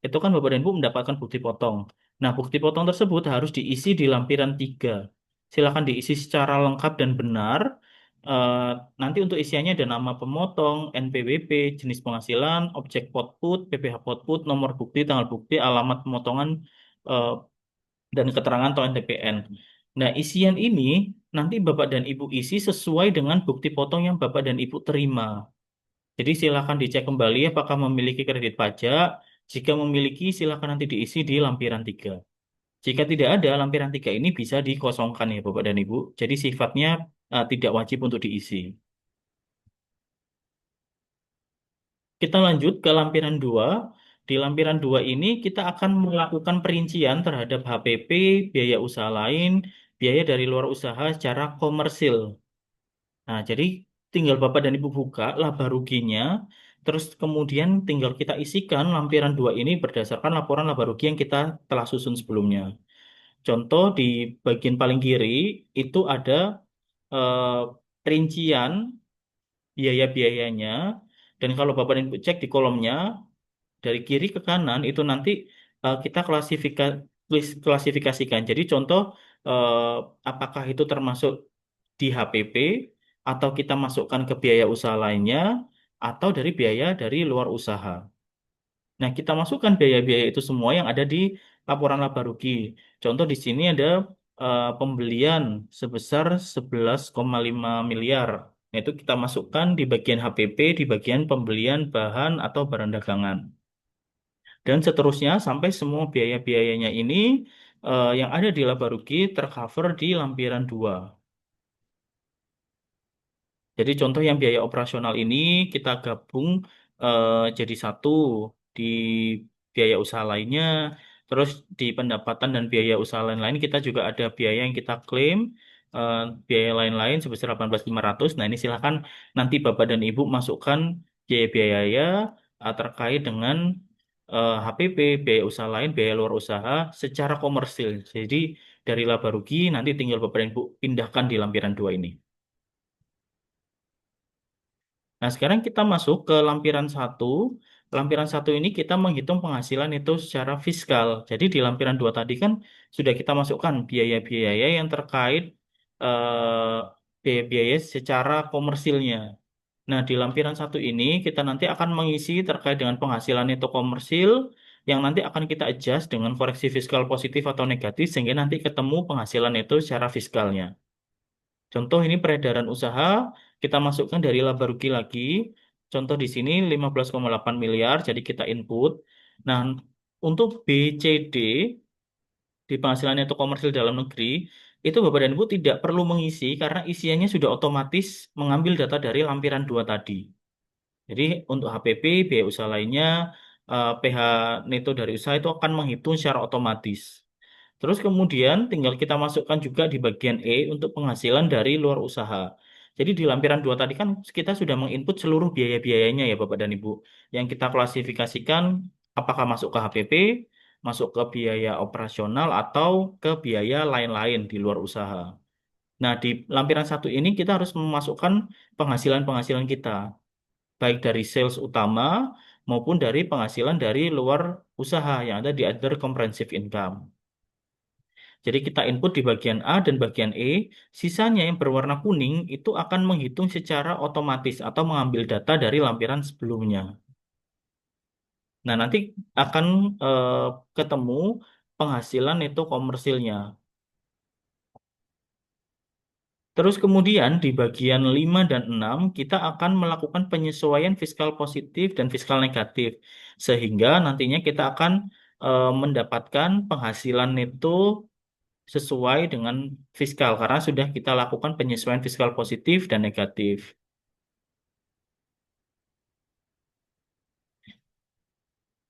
itu kan Bapak dan Ibu mendapatkan bukti potong. Nah, bukti potong tersebut harus diisi di lampiran 3. Silakan diisi secara lengkap dan benar. Eh, Nanti untuk isiannya ada nama pemotong, NPWP, jenis penghasilan, objek output, PPh output, nomor bukti, tanggal bukti, alamat pemotongan, eh, dan keterangan atau NTPN. Nah, isian ini nanti Bapak dan Ibu isi sesuai dengan bukti potong yang Bapak dan Ibu terima. Jadi silakan dicek kembali apakah memiliki kredit pajak. Jika memiliki, silakan nanti diisi di lampiran 3. Jika tidak ada, lampiran 3 ini bisa dikosongkan ya Bapak dan Ibu. Jadi sifatnya tidak wajib untuk diisi. Kita lanjut ke lampiran 2. Di lampiran 2 ini kita akan melakukan perincian terhadap HPP, biaya usaha lain, biaya dari luar usaha secara komersil. Nah, jadi tinggal Bapak dan Ibu buka laba ruginya, terus kemudian tinggal kita isikan lampiran 2 ini berdasarkan laporan laba rugi yang kita telah susun sebelumnya. Contoh di bagian paling kiri itu ada eh, rincian biaya-biayanya, dan kalau Bapak dan Ibu cek di kolomnya, dari kiri ke kanan itu nanti kita klasifikasikan. Jadi contoh eh, apakah itu termasuk di HPP atau kita masukkan ke biaya usaha lainnya atau dari biaya dari luar usaha. Nah, kita masukkan biaya-biaya itu semua yang ada di laporan laba rugi. Contoh di sini ada pembelian sebesar 11,5 miliar. Nah, itu kita masukkan di bagian HPP, di bagian pembelian bahan atau barang dagangan. Dan seterusnya sampai semua biaya-biayanya ini yang ada di laba rugi tercover di lampiran 2. Jadi contoh yang biaya operasional ini kita gabung eh, jadi satu di biaya usaha lainnya, terus di pendapatan dan biaya usaha lain-lain kita juga ada biaya yang kita klaim, eh, biaya lain-lain sebesar 18.500. Nah ini silakan nanti Bapak dan Ibu masukkan biaya-biaya terkait dengan HPP, biaya usaha lain, biaya luar usaha secara komersil. Jadi dari laba rugi nanti tinggal Bapak dan Ibu pindahkan di lampiran 2 ini. Nah, sekarang kita masuk ke lampiran satu. Lampiran satu ini kita menghitung penghasilan itu secara fiskal. Jadi di lampiran dua tadi kan sudah kita masukkan biaya-biaya yang terkait biaya-biaya secara komersilnya. Nah, di lampiran satu ini kita nanti akan mengisi terkait dengan penghasilan itu komersil yang nanti akan kita adjust dengan koreksi fiskal positif atau negatif sehingga nanti ketemu penghasilan itu secara fiskalnya. Contoh ini peredaran usaha, kita masukkan dari laba rugi lagi. Contoh di sini 15,8 miliar, jadi kita input. Nah, untuk B, C, D, di penghasilan itu komersil dalam negeri, itu Bapak dan Ibu tidak perlu mengisi karena isiannya sudah otomatis mengambil data dari lampiran 2 tadi. Jadi untuk HPP, biaya usaha lainnya, PH neto dari usaha itu akan menghitung secara otomatis. Terus kemudian tinggal kita masukkan juga di bagian E untuk penghasilan dari luar usaha. Jadi di lampiran 2 tadi kan kita sudah menginput seluruh biaya-biayanya ya Bapak dan Ibu. Yang kita klasifikasikan apakah masuk ke HPP, masuk ke biaya operasional atau ke biaya lain-lain di luar usaha. Nah, di lampiran satu ini kita harus memasukkan penghasilan-penghasilan kita, baik dari sales utama maupun dari penghasilan dari luar usaha yang ada di other comprehensive income. Jadi kita input di bagian A dan bagian E, sisanya yang berwarna kuning itu akan menghitung secara otomatis atau mengambil data dari lampiran sebelumnya. Nah, nanti akan eh, ketemu penghasilan itu komersilnya. Terus kemudian di bagian 5 dan 6 kita akan melakukan penyesuaian fiskal positif dan fiskal negatif. Sehingga nantinya kita akan mendapatkan penghasilan itu sesuai dengan fiskal karena sudah kita lakukan penyesuaian fiskal positif dan negatif.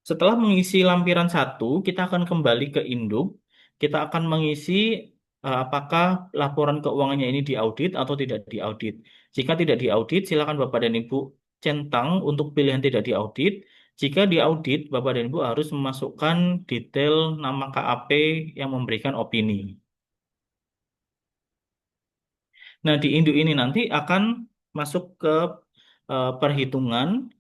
Setelah mengisi lampiran satu, kita akan kembali ke induk. Kita akan mengisi apakah laporan keuangannya ini diaudit atau tidak diaudit. Jika tidak diaudit, silakan Bapak dan Ibu centang untuk pilihan tidak diaudit. Jika diaudit, Bapak dan Ibu harus memasukkan detail nama KAP yang memberikan opini. Nah, di induk ini nanti akan masuk ke perhitungan.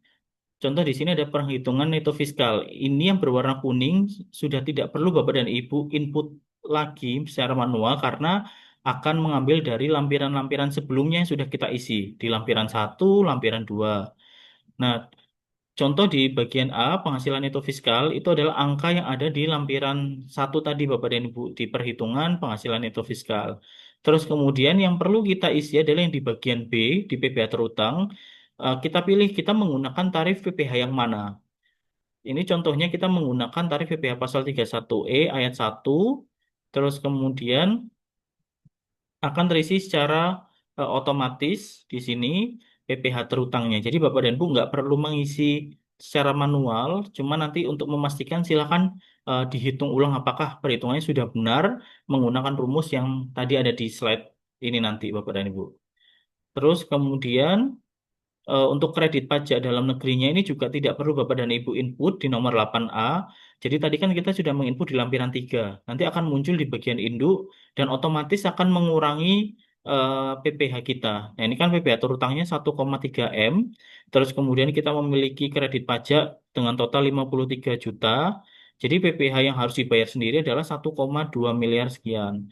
Contoh di sini ada perhitungan neto fiskal. Ini yang berwarna kuning sudah tidak perlu Bapak dan Ibu input lagi secara manual karena akan mengambil dari lampiran-lampiran sebelumnya yang sudah kita isi di lampiran satu, lampiran 2. Nah, contoh di bagian A, penghasilan neto fiskal itu adalah angka yang ada di lampiran satu tadi Bapak dan Ibu di perhitungan penghasilan neto fiskal. Terus kemudian yang perlu kita isi adalah yang di bagian B, di PPh terutang. Kita pilih kita menggunakan tarif PPh yang mana. Ini contohnya kita menggunakan tarif PPh pasal 31E ayat 1, terus kemudian akan terisi secara otomatis di sini PPh terutangnya. Jadi Bapak dan Ibu nggak perlu mengisi secara manual, cuma nanti untuk memastikan silakan dihitung ulang apakah perhitungannya sudah benar menggunakan rumus yang tadi ada di slide ini nanti Bapak dan Ibu. Terus kemudian untuk kredit pajak dalam negerinya ini juga tidak perlu Bapak dan Ibu input di nomor 8A. Jadi tadi kan kita sudah menginput di lampiran 3. Nanti akan muncul di bagian induk dan otomatis akan mengurangi PPh kita. Nah, ini kan PPh terutangnya 1,3 M, terus kemudian kita memiliki kredit pajak dengan total 53 juta. Jadi PPh yang harus dibayar sendiri adalah 1,2 miliar sekian.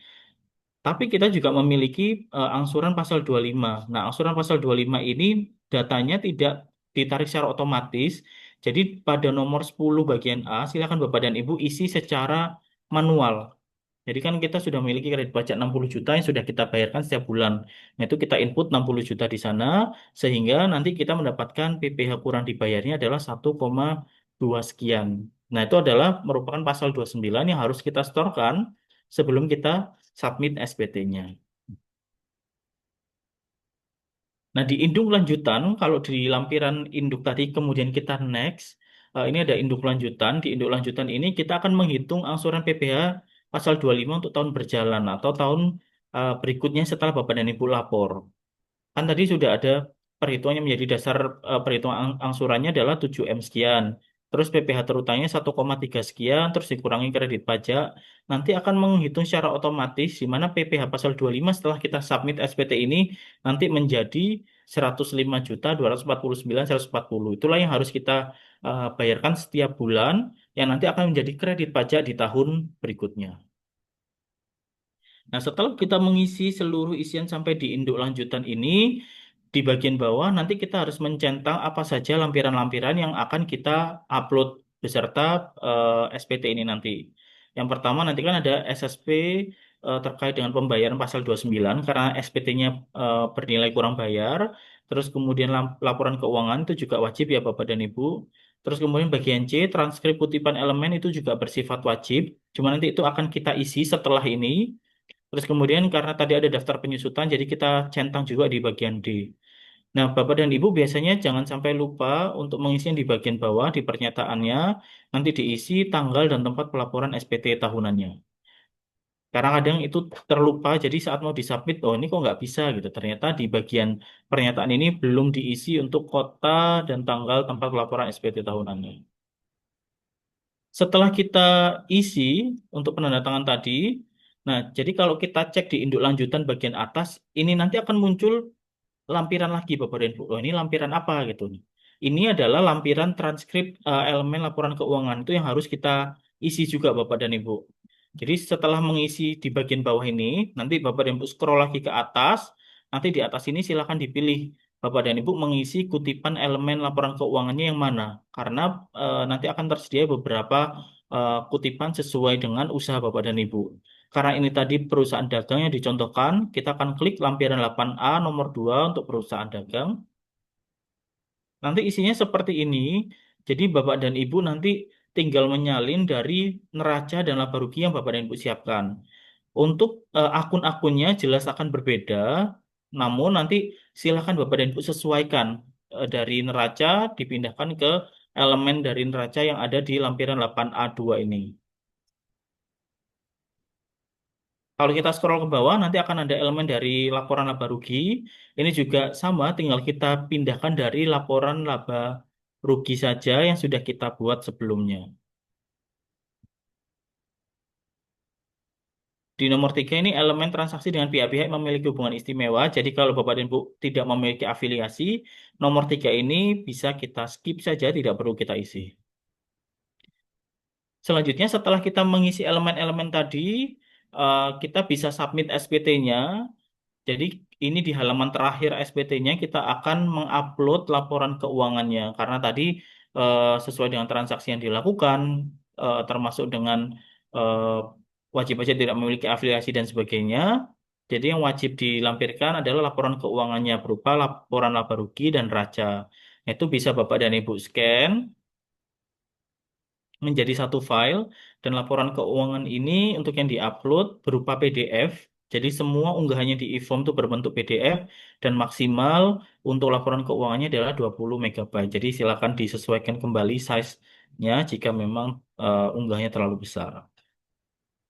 Tapi kita juga memiliki angsuran pasal 25. Nah, angsuran pasal 25 ini datanya tidak ditarik secara otomatis. Jadi pada nomor 10 bagian A, silakan Bapak dan Ibu isi secara manual. Jadi kan kita sudah memiliki kredit pajak 60 juta yang sudah kita bayarkan setiap bulan. Nah, itu kita input 60 juta di sana, sehingga nanti kita mendapatkan PPh kurang dibayarnya adalah 1,2 sekian. Nah, itu adalah merupakan pasal 29 yang harus kita setorkan sebelum kita submit SPT-nya. Nah, di induk lanjutan, kalau di lampiran induk tadi kemudian kita next, ini ada induk lanjutan. Di induk lanjutan ini kita akan menghitung angsuran PPh pasal 25 untuk tahun berjalan atau tahun berikutnya setelah Bapak dan Ibu lapor. Kan tadi sudah ada perhitungannya menjadi dasar perhitungan angsurannya adalah 7M sekian. Terus PPh terutangnya 1,3 sekian, terus dikurangi kredit pajak. Nanti akan menghitung secara otomatis di mana PPh pasal 25 setelah kita submit SPT ini nanti menjadi 105.249.140. Itulah yang harus kita bayarkan setiap bulan yang nanti akan menjadi kredit pajak di tahun berikutnya. Nah, setelah kita mengisi seluruh isian sampai di induk lanjutan ini, di bagian bawah nanti kita harus mencentang apa saja lampiran-lampiran yang akan kita upload beserta SPT ini nanti. Yang pertama nanti kan ada SSP terkait dengan pembayaran pasal 29 karena SPT-nya bernilai kurang bayar. Terus kemudian laporan keuangan itu juga wajib ya Bapak dan Ibu. Terus kemudian bagian C, transkrip kutipan elemen itu juga bersifat wajib. Cuma nanti itu akan kita isi setelah ini. Terus kemudian karena tadi ada daftar penyusutan, jadi kita centang juga di bagian D. Nah, Bapak dan Ibu biasanya jangan sampai lupa untuk mengisi yang di bagian bawah di pernyataannya, nanti diisi tanggal dan tempat pelaporan SPT tahunannya. Karena kadang itu terlupa, jadi saat mau disubmit, oh ini kok nggak bisa gitu. Ternyata di bagian pernyataan ini belum diisi untuk kota dan tanggal tempat pelaporan SPT tahunannya. Setelah kita isi untuk penandatangan tadi, nah jadi kalau kita cek di induk lanjutan bagian atas, ini nanti akan muncul lampiran lagi Bapak dan Ibu. Oh, ini lampiran apa gitu. Ini adalah lampiran transkrip elemen laporan keuangan itu yang harus kita isi juga Bapak dan Ibu. Jadi setelah mengisi di bagian bawah ini, nanti Bapak dan Ibu scroll lagi ke atas, nanti di atas ini silakan dipilih Bapak dan Ibu mengisi kutipan elemen laporan keuangannya yang mana. Karena nanti akan tersedia beberapa kutipan sesuai dengan usaha Bapak dan Ibu. Karena ini tadi perusahaan dagang yang dicontohkan, kita akan klik lampiran 8A nomor 2 untuk perusahaan dagang. Nanti isinya seperti ini. Jadi Bapak dan Ibu nanti tinggal menyalin dari neraca dan laba rugi yang Bapak dan Ibu siapkan. Untuk akun-akunnya jelas akan berbeda, namun nanti silakan Bapak dan Ibu sesuaikan dari neraca dipindahkan ke elemen dari neraca yang ada di lampiran 8A2 ini. Kalau kita scroll ke bawah, nanti akan ada elemen dari laporan laba rugi. Ini juga sama, tinggal kita pindahkan dari laporan laba rugi saja yang sudah kita buat sebelumnya. Di nomor 3 ini elemen transaksi dengan pihak-pihak yang memiliki hubungan istimewa. Jadi kalau Bapak dan Ibu tidak memiliki afiliasi, nomor 3 ini bisa kita skip saja, tidak perlu kita isi. Selanjutnya setelah kita mengisi elemen-elemen tadi, kita bisa submit SPT-nya. Jadi ini di halaman terakhir SPT-nya kita akan mengupload laporan keuangannya karena tadi sesuai dengan transaksi yang dilakukan termasuk dengan eh, wajib pajak tidak memiliki afiliasi dan sebagainya. Jadi yang wajib dilampirkan adalah laporan keuangannya berupa laporan laba rugi dan neraca. Itu bisa Bapak dan Ibu scan menjadi satu file dan laporan keuangan ini untuk yang diupload berupa PDF. Jadi semua unggahannya di e-form itu berbentuk PDF dan maksimal untuk laporan keuangannya adalah 20 MB. Jadi silakan disesuaikan kembali size-nya jika memang unggahnya terlalu besar.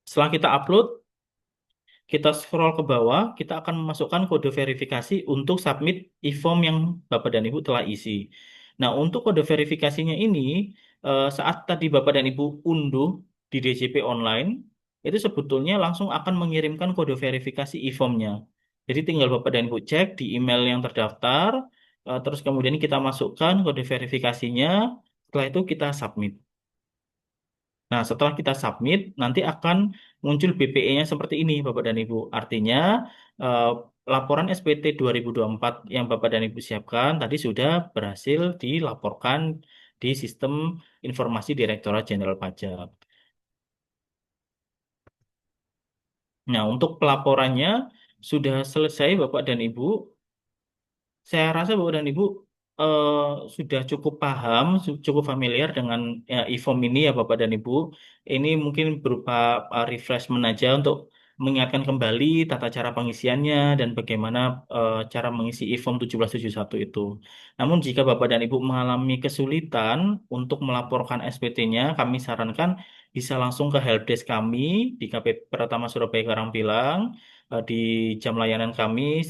Setelah kita upload, kita scroll ke bawah, kita akan memasukkan kode verifikasi untuk submit e-form yang Bapak dan Ibu telah isi. Nah, untuk kode verifikasinya ini, saat tadi Bapak dan Ibu unduh di DJP online, itu sebetulnya langsung akan mengirimkan kode verifikasi e-formnya. Jadi tinggal Bapak dan Ibu cek di email yang terdaftar, terus kemudian kita masukkan kode verifikasinya, setelah itu kita submit. Nah, setelah kita submit, nanti akan muncul BPE-nya seperti ini, Bapak dan Ibu. Artinya, eh, laporan SPT 2024 yang Bapak dan Ibu siapkan tadi sudah berhasil dilaporkan di sistem informasi Direktorat Jenderal Pajak. Nah, untuk pelaporannya sudah selesai, Bapak dan Ibu. Saya rasa Bapak dan Ibu eh, sudah cukup paham, cukup familiar dengan ya, e-form ini ya Bapak dan Ibu. Ini mungkin berupa refreshment aja untuk mengingatkan kembali tata cara pengisiannya dan bagaimana cara mengisi e-form 1771 itu. Namun jika Bapak dan Ibu mengalami kesulitan untuk melaporkan SPT-nya, kami sarankan bisa langsung ke helpdesk kami di KP Pratama Surabaya Karangpilang di jam layanan kami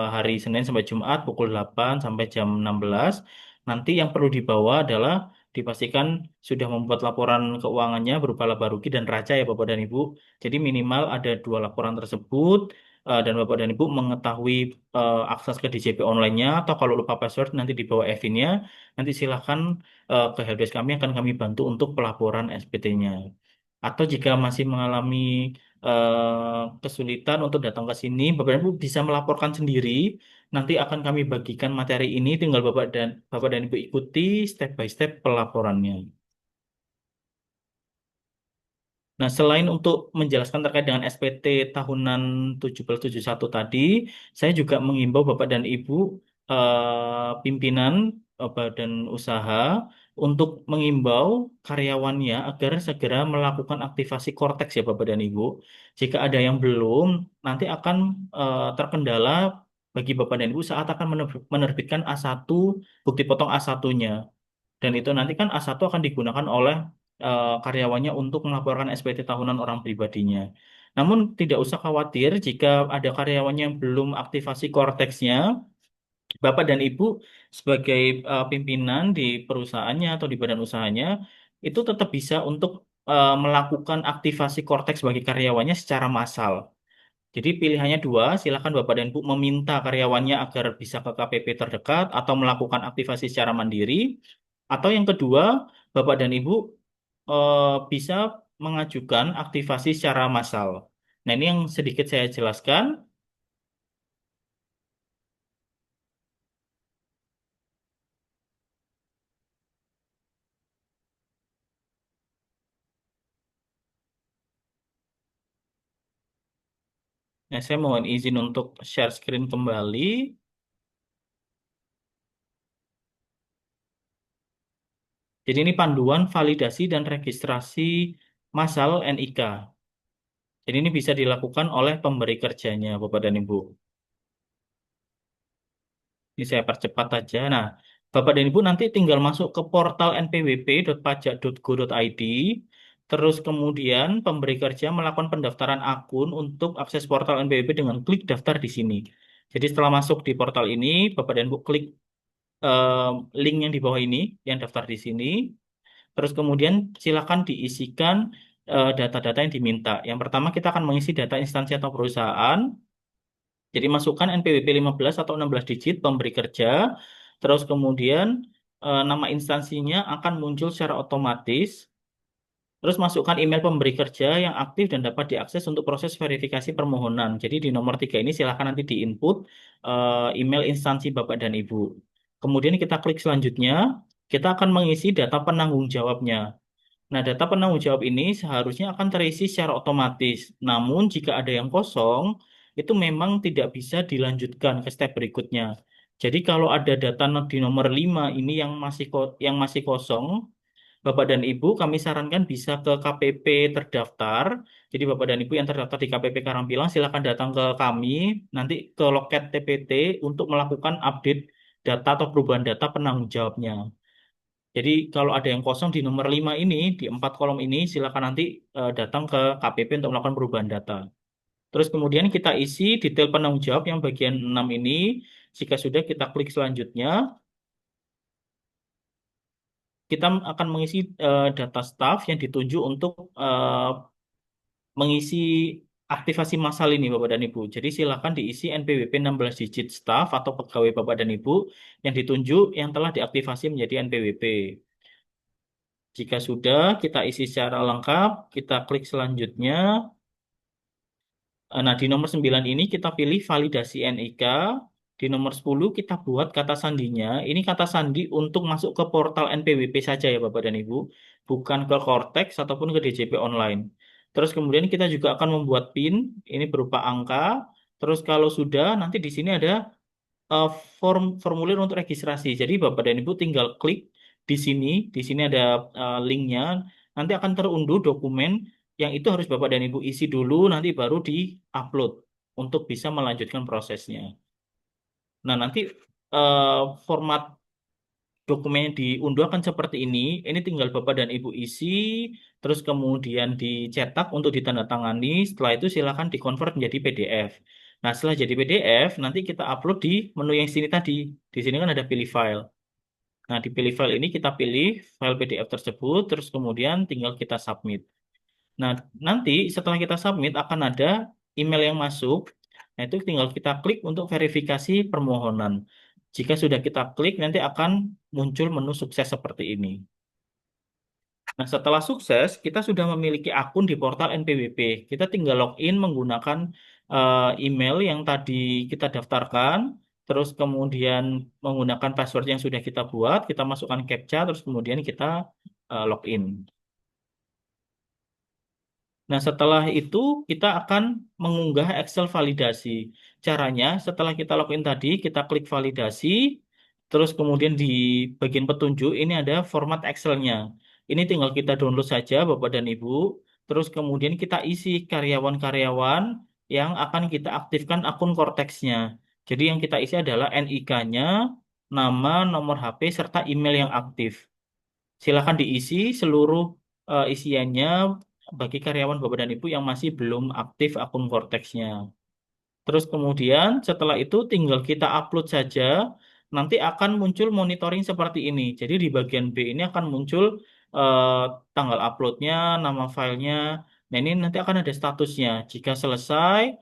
hari Senin sampai Jumat pukul 8 sampai jam 16. Nanti yang perlu dibawa adalah dipastikan sudah membuat laporan keuangannya berupa laba rugi dan raca ya Bapak dan Ibu. Jadi minimal ada dua laporan tersebut dan Bapak dan Ibu mengetahui akses ke DJP online-nya atau kalau lupa password nanti dibawa EVIN-nya. Nanti silakan ke helpdesk kami akan kami bantu untuk pelaporan SPT-nya. Atau jika masih mengalami kesulitan untuk datang ke sini, Bapak dan Ibu bisa melaporkan sendiri. Nanti akan kami bagikan materi ini, tinggal Bapak dan Ibu ikuti step by step pelaporannya. Nah, selain untuk menjelaskan terkait dengan SPT tahunan 1771 tadi, saya juga mengimbau Bapak dan Ibu pimpinan badan usaha untuk mengimbau karyawannya agar segera melakukan aktivasi Cortex ya Bapak dan Ibu. Jika ada yang belum, nanti akan terkendala bagi Bapak dan Ibu saat akan menerbitkan A1, bukti potong A1-nya. Dan itu nanti kan A1 akan digunakan oleh karyawannya untuk melaporkan SPT tahunan orang pribadinya. Namun tidak usah khawatir jika ada karyawannya yang belum aktivasi Cortex-nya, Bapak dan Ibu sebagai pimpinan di perusahaannya atau di badan usahanya itu tetap bisa untuk melakukan aktivasi Cortex bagi karyawannya secara massal. Jadi pilihannya dua, silakan Bapak dan Ibu meminta karyawannya agar bisa ke KPP terdekat atau melakukan aktivasi secara mandiri. Atau yang kedua, Bapak dan Ibu bisa mengajukan aktivasi secara massal. Nah, ini yang sedikit saya jelaskan. Nah, saya mohon izin untuk share screen kembali. Jadi ini panduan validasi dan registrasi massal NIK. Jadi ini bisa dilakukan oleh pemberi kerjanya, Bapak dan Ibu. Ini saya percepat aja. Nah, Bapak dan Ibu nanti tinggal masuk ke portal npwp.pajak.go.id. Terus kemudian pemberi kerja melakukan pendaftaran akun untuk akses portal NPWP dengan klik daftar di sini. Jadi setelah masuk di portal ini, Bapak dan Ibu klik eh, link yang di bawah ini, yang daftar di sini. Terus kemudian silakan diisikan data-data yang diminta. Yang pertama kita akan mengisi data instansi atau perusahaan. Jadi masukkan NPWP 15 atau 16 digit pemberi kerja, terus kemudian nama instansinya akan muncul secara otomatis, terus masukkan email pemberi kerja yang aktif dan dapat diakses untuk proses verifikasi permohonan. Jadi di nomor 3 ini silakan nanti diinput email instansi Bapak dan Ibu. Kemudian kita klik selanjutnya, kita akan mengisi data penanggung jawabnya. Nah, data penanggung jawab ini seharusnya akan terisi secara otomatis. Namun, jika ada yang kosong, itu memang tidak bisa dilanjutkan ke step berikutnya. Jadi, kalau ada data di nomor 5 ini yang masih kosong, Bapak dan Ibu kami sarankan bisa ke KPP terdaftar. Jadi, Bapak dan Ibu yang terdaftar di KPP Karangpilang, silakan datang ke kami, nanti ke loket TPT untuk melakukan update data atau perubahan data penanggung jawabnya. Jadi kalau ada yang kosong di nomor 5 ini, di 4 kolom ini, silakan nanti datang ke KPP untuk melakukan perubahan data. Terus kemudian kita isi detail penanggung jawab yang bagian 6 ini. Jika sudah, kita klik selanjutnya. Kita akan mengisi data staff yang ditunjuk untuk mengisi aktivasi massal ini Bapak dan Ibu. Jadi silakan diisi NPWP 16 digit staf atau pegawai Bapak dan Ibu yang ditunjuk yang telah diaktifasi menjadi NPWP. Jika sudah, kita isi secara lengkap, kita klik selanjutnya. Nah, di nomor 9 ini kita pilih validasi NIK. Di nomor 10 kita buat kata sandinya. Ini kata sandi untuk masuk ke portal NPWP saja ya Bapak dan Ibu, bukan ke Cortex ataupun ke DJP online. Terus kemudian kita juga akan membuat PIN, ini berupa angka. Terus kalau sudah, nanti di sini ada eh, formulir untuk registrasi. Jadi Bapak dan Ibu tinggal klik di sini. Di sini ada linknya. Nanti akan terunduh dokumen yang itu harus Bapak dan Ibu isi dulu, nanti baru di-upload untuk bisa melanjutkan prosesnya. Nah, nanti format dokumen yang diunduh akan seperti ini. Ini tinggal Bapak dan Ibu isi, terus kemudian dicetak untuk ditandatangani. Setelah itu silakan dikonvert menjadi PDF. Nah, setelah jadi PDF, nanti kita upload di menu yang sini tadi. Di sini kan ada pilih file. Nah, di pilih file ini kita pilih file PDF tersebut, terus kemudian tinggal kita submit. Nah, nanti setelah kita submit akan ada email yang masuk. Nah, itu tinggal kita klik untuk verifikasi permohonan. Jika sudah kita klik, nanti akan muncul menu sukses seperti ini. Nah, setelah sukses, kita sudah memiliki akun di portal NPWP. Kita tinggal login menggunakan email yang tadi kita daftarkan, terus kemudian menggunakan password yang sudah kita buat, kita masukkan CAPTCHA, terus kemudian kita login. Nah, setelah itu kita akan mengunggah Excel validasi. Caranya, setelah kita login tadi, kita klik validasi, terus kemudian di bagian petunjuk ini ada format Excel-nya. Ini tinggal kita download saja, Bapak dan Ibu. Terus kemudian kita isi karyawan-karyawan yang akan kita aktifkan akun Cortex-nya. Jadi yang kita isi adalah NIK-nya, nama, nomor HP, serta email yang aktif. Silakan diisi seluruh isiannya bagi karyawan Bapak dan Ibu yang masih belum aktif akun Cortex-nya. Terus kemudian setelah itu tinggal kita upload saja, nanti akan muncul monitoring seperti ini. Jadi di bagian B ini akan muncul eh, tanggal uploadnya, nama filenya. Nah ini nanti akan ada statusnya. Jika selesai,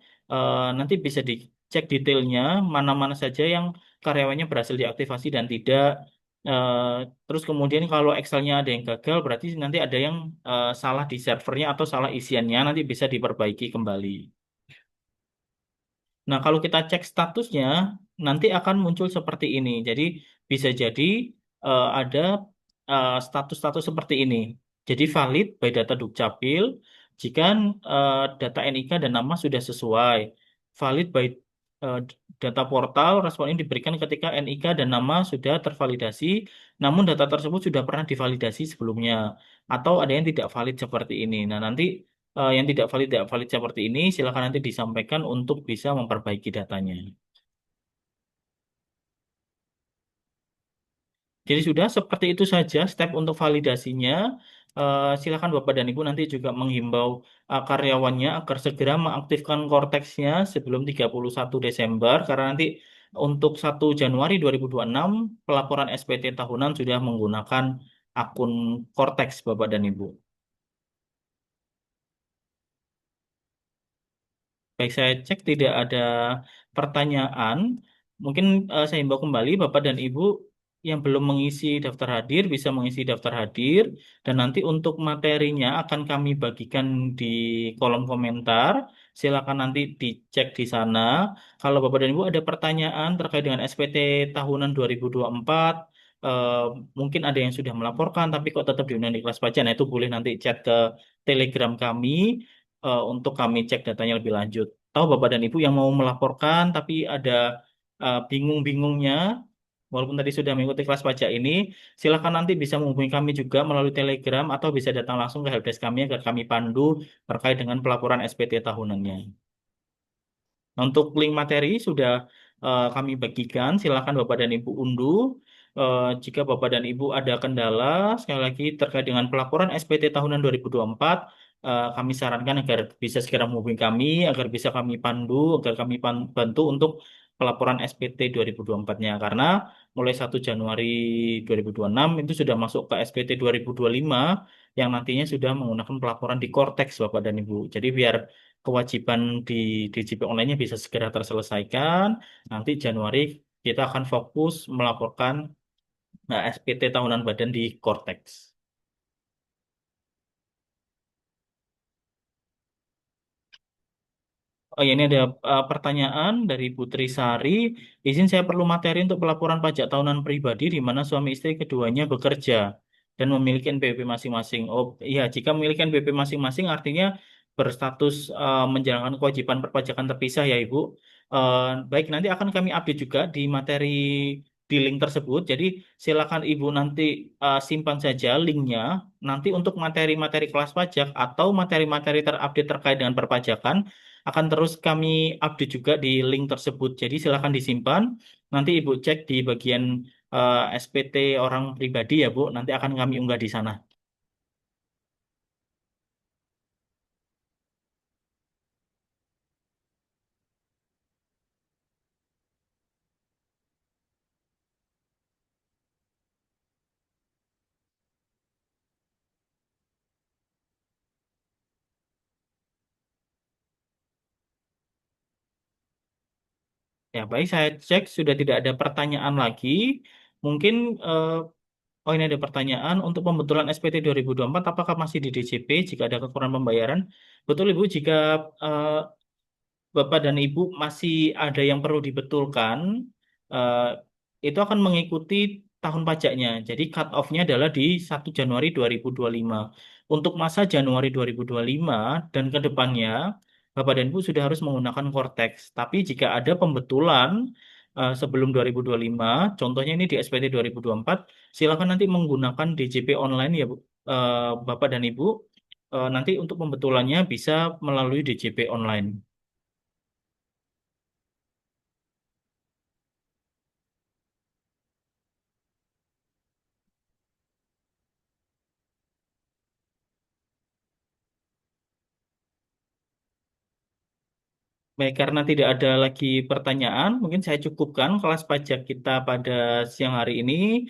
nanti bisa dicek detailnya mana-mana saja yang karyawannya berhasil diaktifasi dan tidak. Eh, Terus kemudian kalau Excel-nya ada yang gagal, berarti nanti ada yang salah di servernya atau salah isiannya, nanti bisa diperbaiki kembali. Nah, kalau kita cek statusnya, nanti akan muncul seperti ini. Jadi, bisa jadi ada status-status seperti ini. Jadi, valid by data Dukcapil jika data NIK dan nama sudah sesuai. Valid by eh, data portal, respon ini diberikan ketika NIK dan nama sudah tervalidasi, namun data tersebut sudah pernah divalidasi sebelumnya. Atau ada yang tidak valid seperti ini. Nah, nanti yang tidak valid seperti ini, silakan nanti disampaikan untuk bisa memperbaiki datanya. Jadi sudah seperti itu saja step untuk validasinya. Silakan Bapak dan Ibu nanti juga menghimbau karyawannya agar segera mengaktifkan Cortex-nya sebelum 31 Desember karena nanti untuk 1 Januari 2026 pelaporan SPT tahunan sudah menggunakan akun Cortex Bapak dan Ibu. Baik, saya cek tidak ada pertanyaan. Mungkin saya himbau kembali Bapak dan Ibu yang belum mengisi daftar hadir bisa mengisi daftar hadir dan nanti untuk materinya akan kami bagikan di kolom komentar. Silakan nanti dicek di sana. Kalau Bapak dan Ibu ada pertanyaan terkait dengan SPT tahunan 2024, eh, mungkin ada yang sudah melaporkan tapi kok tetap diundang di kelas pajak. Nah, itu boleh nanti chat ke Telegram kami untuk kami cek datanya lebih lanjut. Tahu Bapak dan Ibu yang mau melaporkan tapi ada bingung-bingungnya, walaupun tadi sudah mengikuti kelas pajak ini, silakan nanti bisa menghubungi kami juga melalui Telegram atau bisa datang langsung ke helpdesk kami agar kami pandu terkait dengan pelaporan SPT tahunannya. Nah, untuk link materi sudah kami bagikan, silakan Bapak dan Ibu unduh. Jika Bapak dan Ibu ada kendala, sekali lagi terkait dengan pelaporan SPT tahunan 2024, kami sarankan agar bisa segera menghubungi kami, agar bisa kami pandu, agar kami bantu untuk pelaporan SPT 2024-nya. Karena mulai 1 Januari 2026 itu sudah masuk ke SPT 2025 yang nantinya sudah menggunakan pelaporan di Cortex, Bapak dan Ibu. Jadi biar kewajiban di DJP online-nya bisa segera terselesaikan. Nanti Januari kita akan fokus melaporkan SPT tahunan badan di Cortex. Oh ya, ini ada pertanyaan dari Putri Sari. Izin saya perlu materi untuk pelaporan pajak tahunan pribadi di mana suami istri keduanya bekerja dan memiliki NPWP masing-masing. Oh iya, jika memiliki NPWP masing-masing artinya berstatus menjalankan kewajiban perpajakan terpisah ya Ibu. Eh, Baik, nanti akan kami update juga di materi di link tersebut. Jadi silakan Ibu nanti simpan saja linknya. Nanti untuk materi-materi kelas pajak atau materi-materi terupdate terkait dengan perpajakan akan terus kami update juga di link tersebut. Jadi silakan disimpan. Nanti Ibu cek di bagian SPT orang pribadi ya Bu. Nanti akan kami unggah di sana. Ya baik, saya cek sudah tidak ada pertanyaan lagi. Mungkin oh ini ada pertanyaan untuk pembetulan SPT 2024 apakah masih di DJP jika ada kekurangan pembayaran? Betul Ibu, jika eh, Bapak dan Ibu masih ada yang perlu dibetulkan, eh, itu akan mengikuti tahun pajaknya. Jadi cut off-nya adalah di 1 Januari 2025. Untuk masa Januari 2025 dan ke depannya, Bapak dan Ibu sudah harus menggunakan Cortex. Tapi jika ada pembetulan sebelum 2025, contohnya ini di SPT 2024, silakan nanti menggunakan DJP online ya Bu. Bapak dan Ibu. Nanti untuk pembetulannya bisa melalui DJP online. Baik, karena tidak ada lagi pertanyaan, mungkin saya cukupkan kelas pajak kita pada siang hari ini.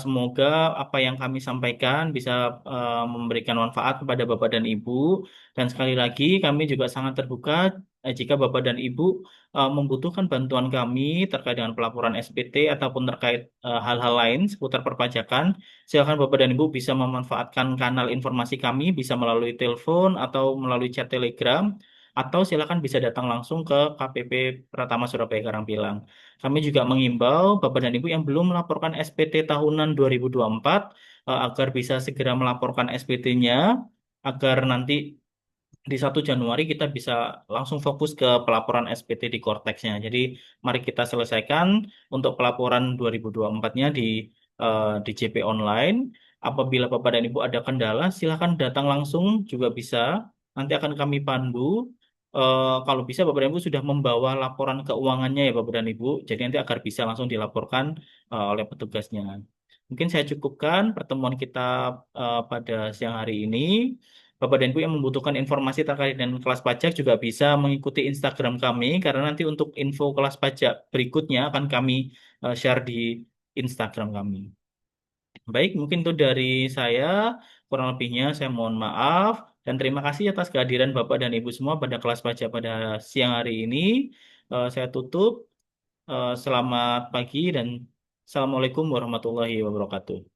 Semoga apa yang kami sampaikan bisa memberikan manfaat kepada Bapak dan Ibu. Dan sekali lagi, kami juga sangat terbuka jika Bapak dan Ibu membutuhkan bantuan kami terkait dengan pelaporan SPT ataupun terkait hal-hal lain seputar perpajakan. Silakan Bapak dan Ibu bisa memanfaatkan kanal informasi kami, bisa melalui telepon atau melalui chat Telegram atau silakan bisa datang langsung ke KPP Pratama Surabaya Karangpilang. Kami juga mengimbau Bapak dan Ibu yang belum melaporkan SPT tahunan 2024 agar bisa segera melaporkan SPT-nya agar nanti di 1 Januari kita bisa langsung fokus ke pelaporan SPT di Cortex-nya. Jadi mari kita selesaikan untuk pelaporan 2024-nya di JP Online. Apabila Bapak dan Ibu ada kendala, silakan datang langsung juga bisa. Nanti akan kami pandu. Kalau bisa Bapak dan Ibu sudah membawa laporan keuangannya ya Bapak dan Ibu. Jadi nanti agar bisa langsung dilaporkan oleh petugasnya. Mungkin saya cukupkan pertemuan kita pada siang hari ini. Bapak dan Ibu yang membutuhkan informasi terkait dengan kelas pajak juga bisa mengikuti Instagram kami karena nanti untuk info kelas pajak berikutnya akan kami share di Instagram kami. Baik, mungkin itu dari saya. Kurang lebihnya saya mohon maaf dan terima kasih atas kehadiran Bapak dan Ibu semua pada kelas pajak pada siang hari ini. Saya tutup. Selamat pagi dan Assalamualaikum warahmatullahi wabarakatuh.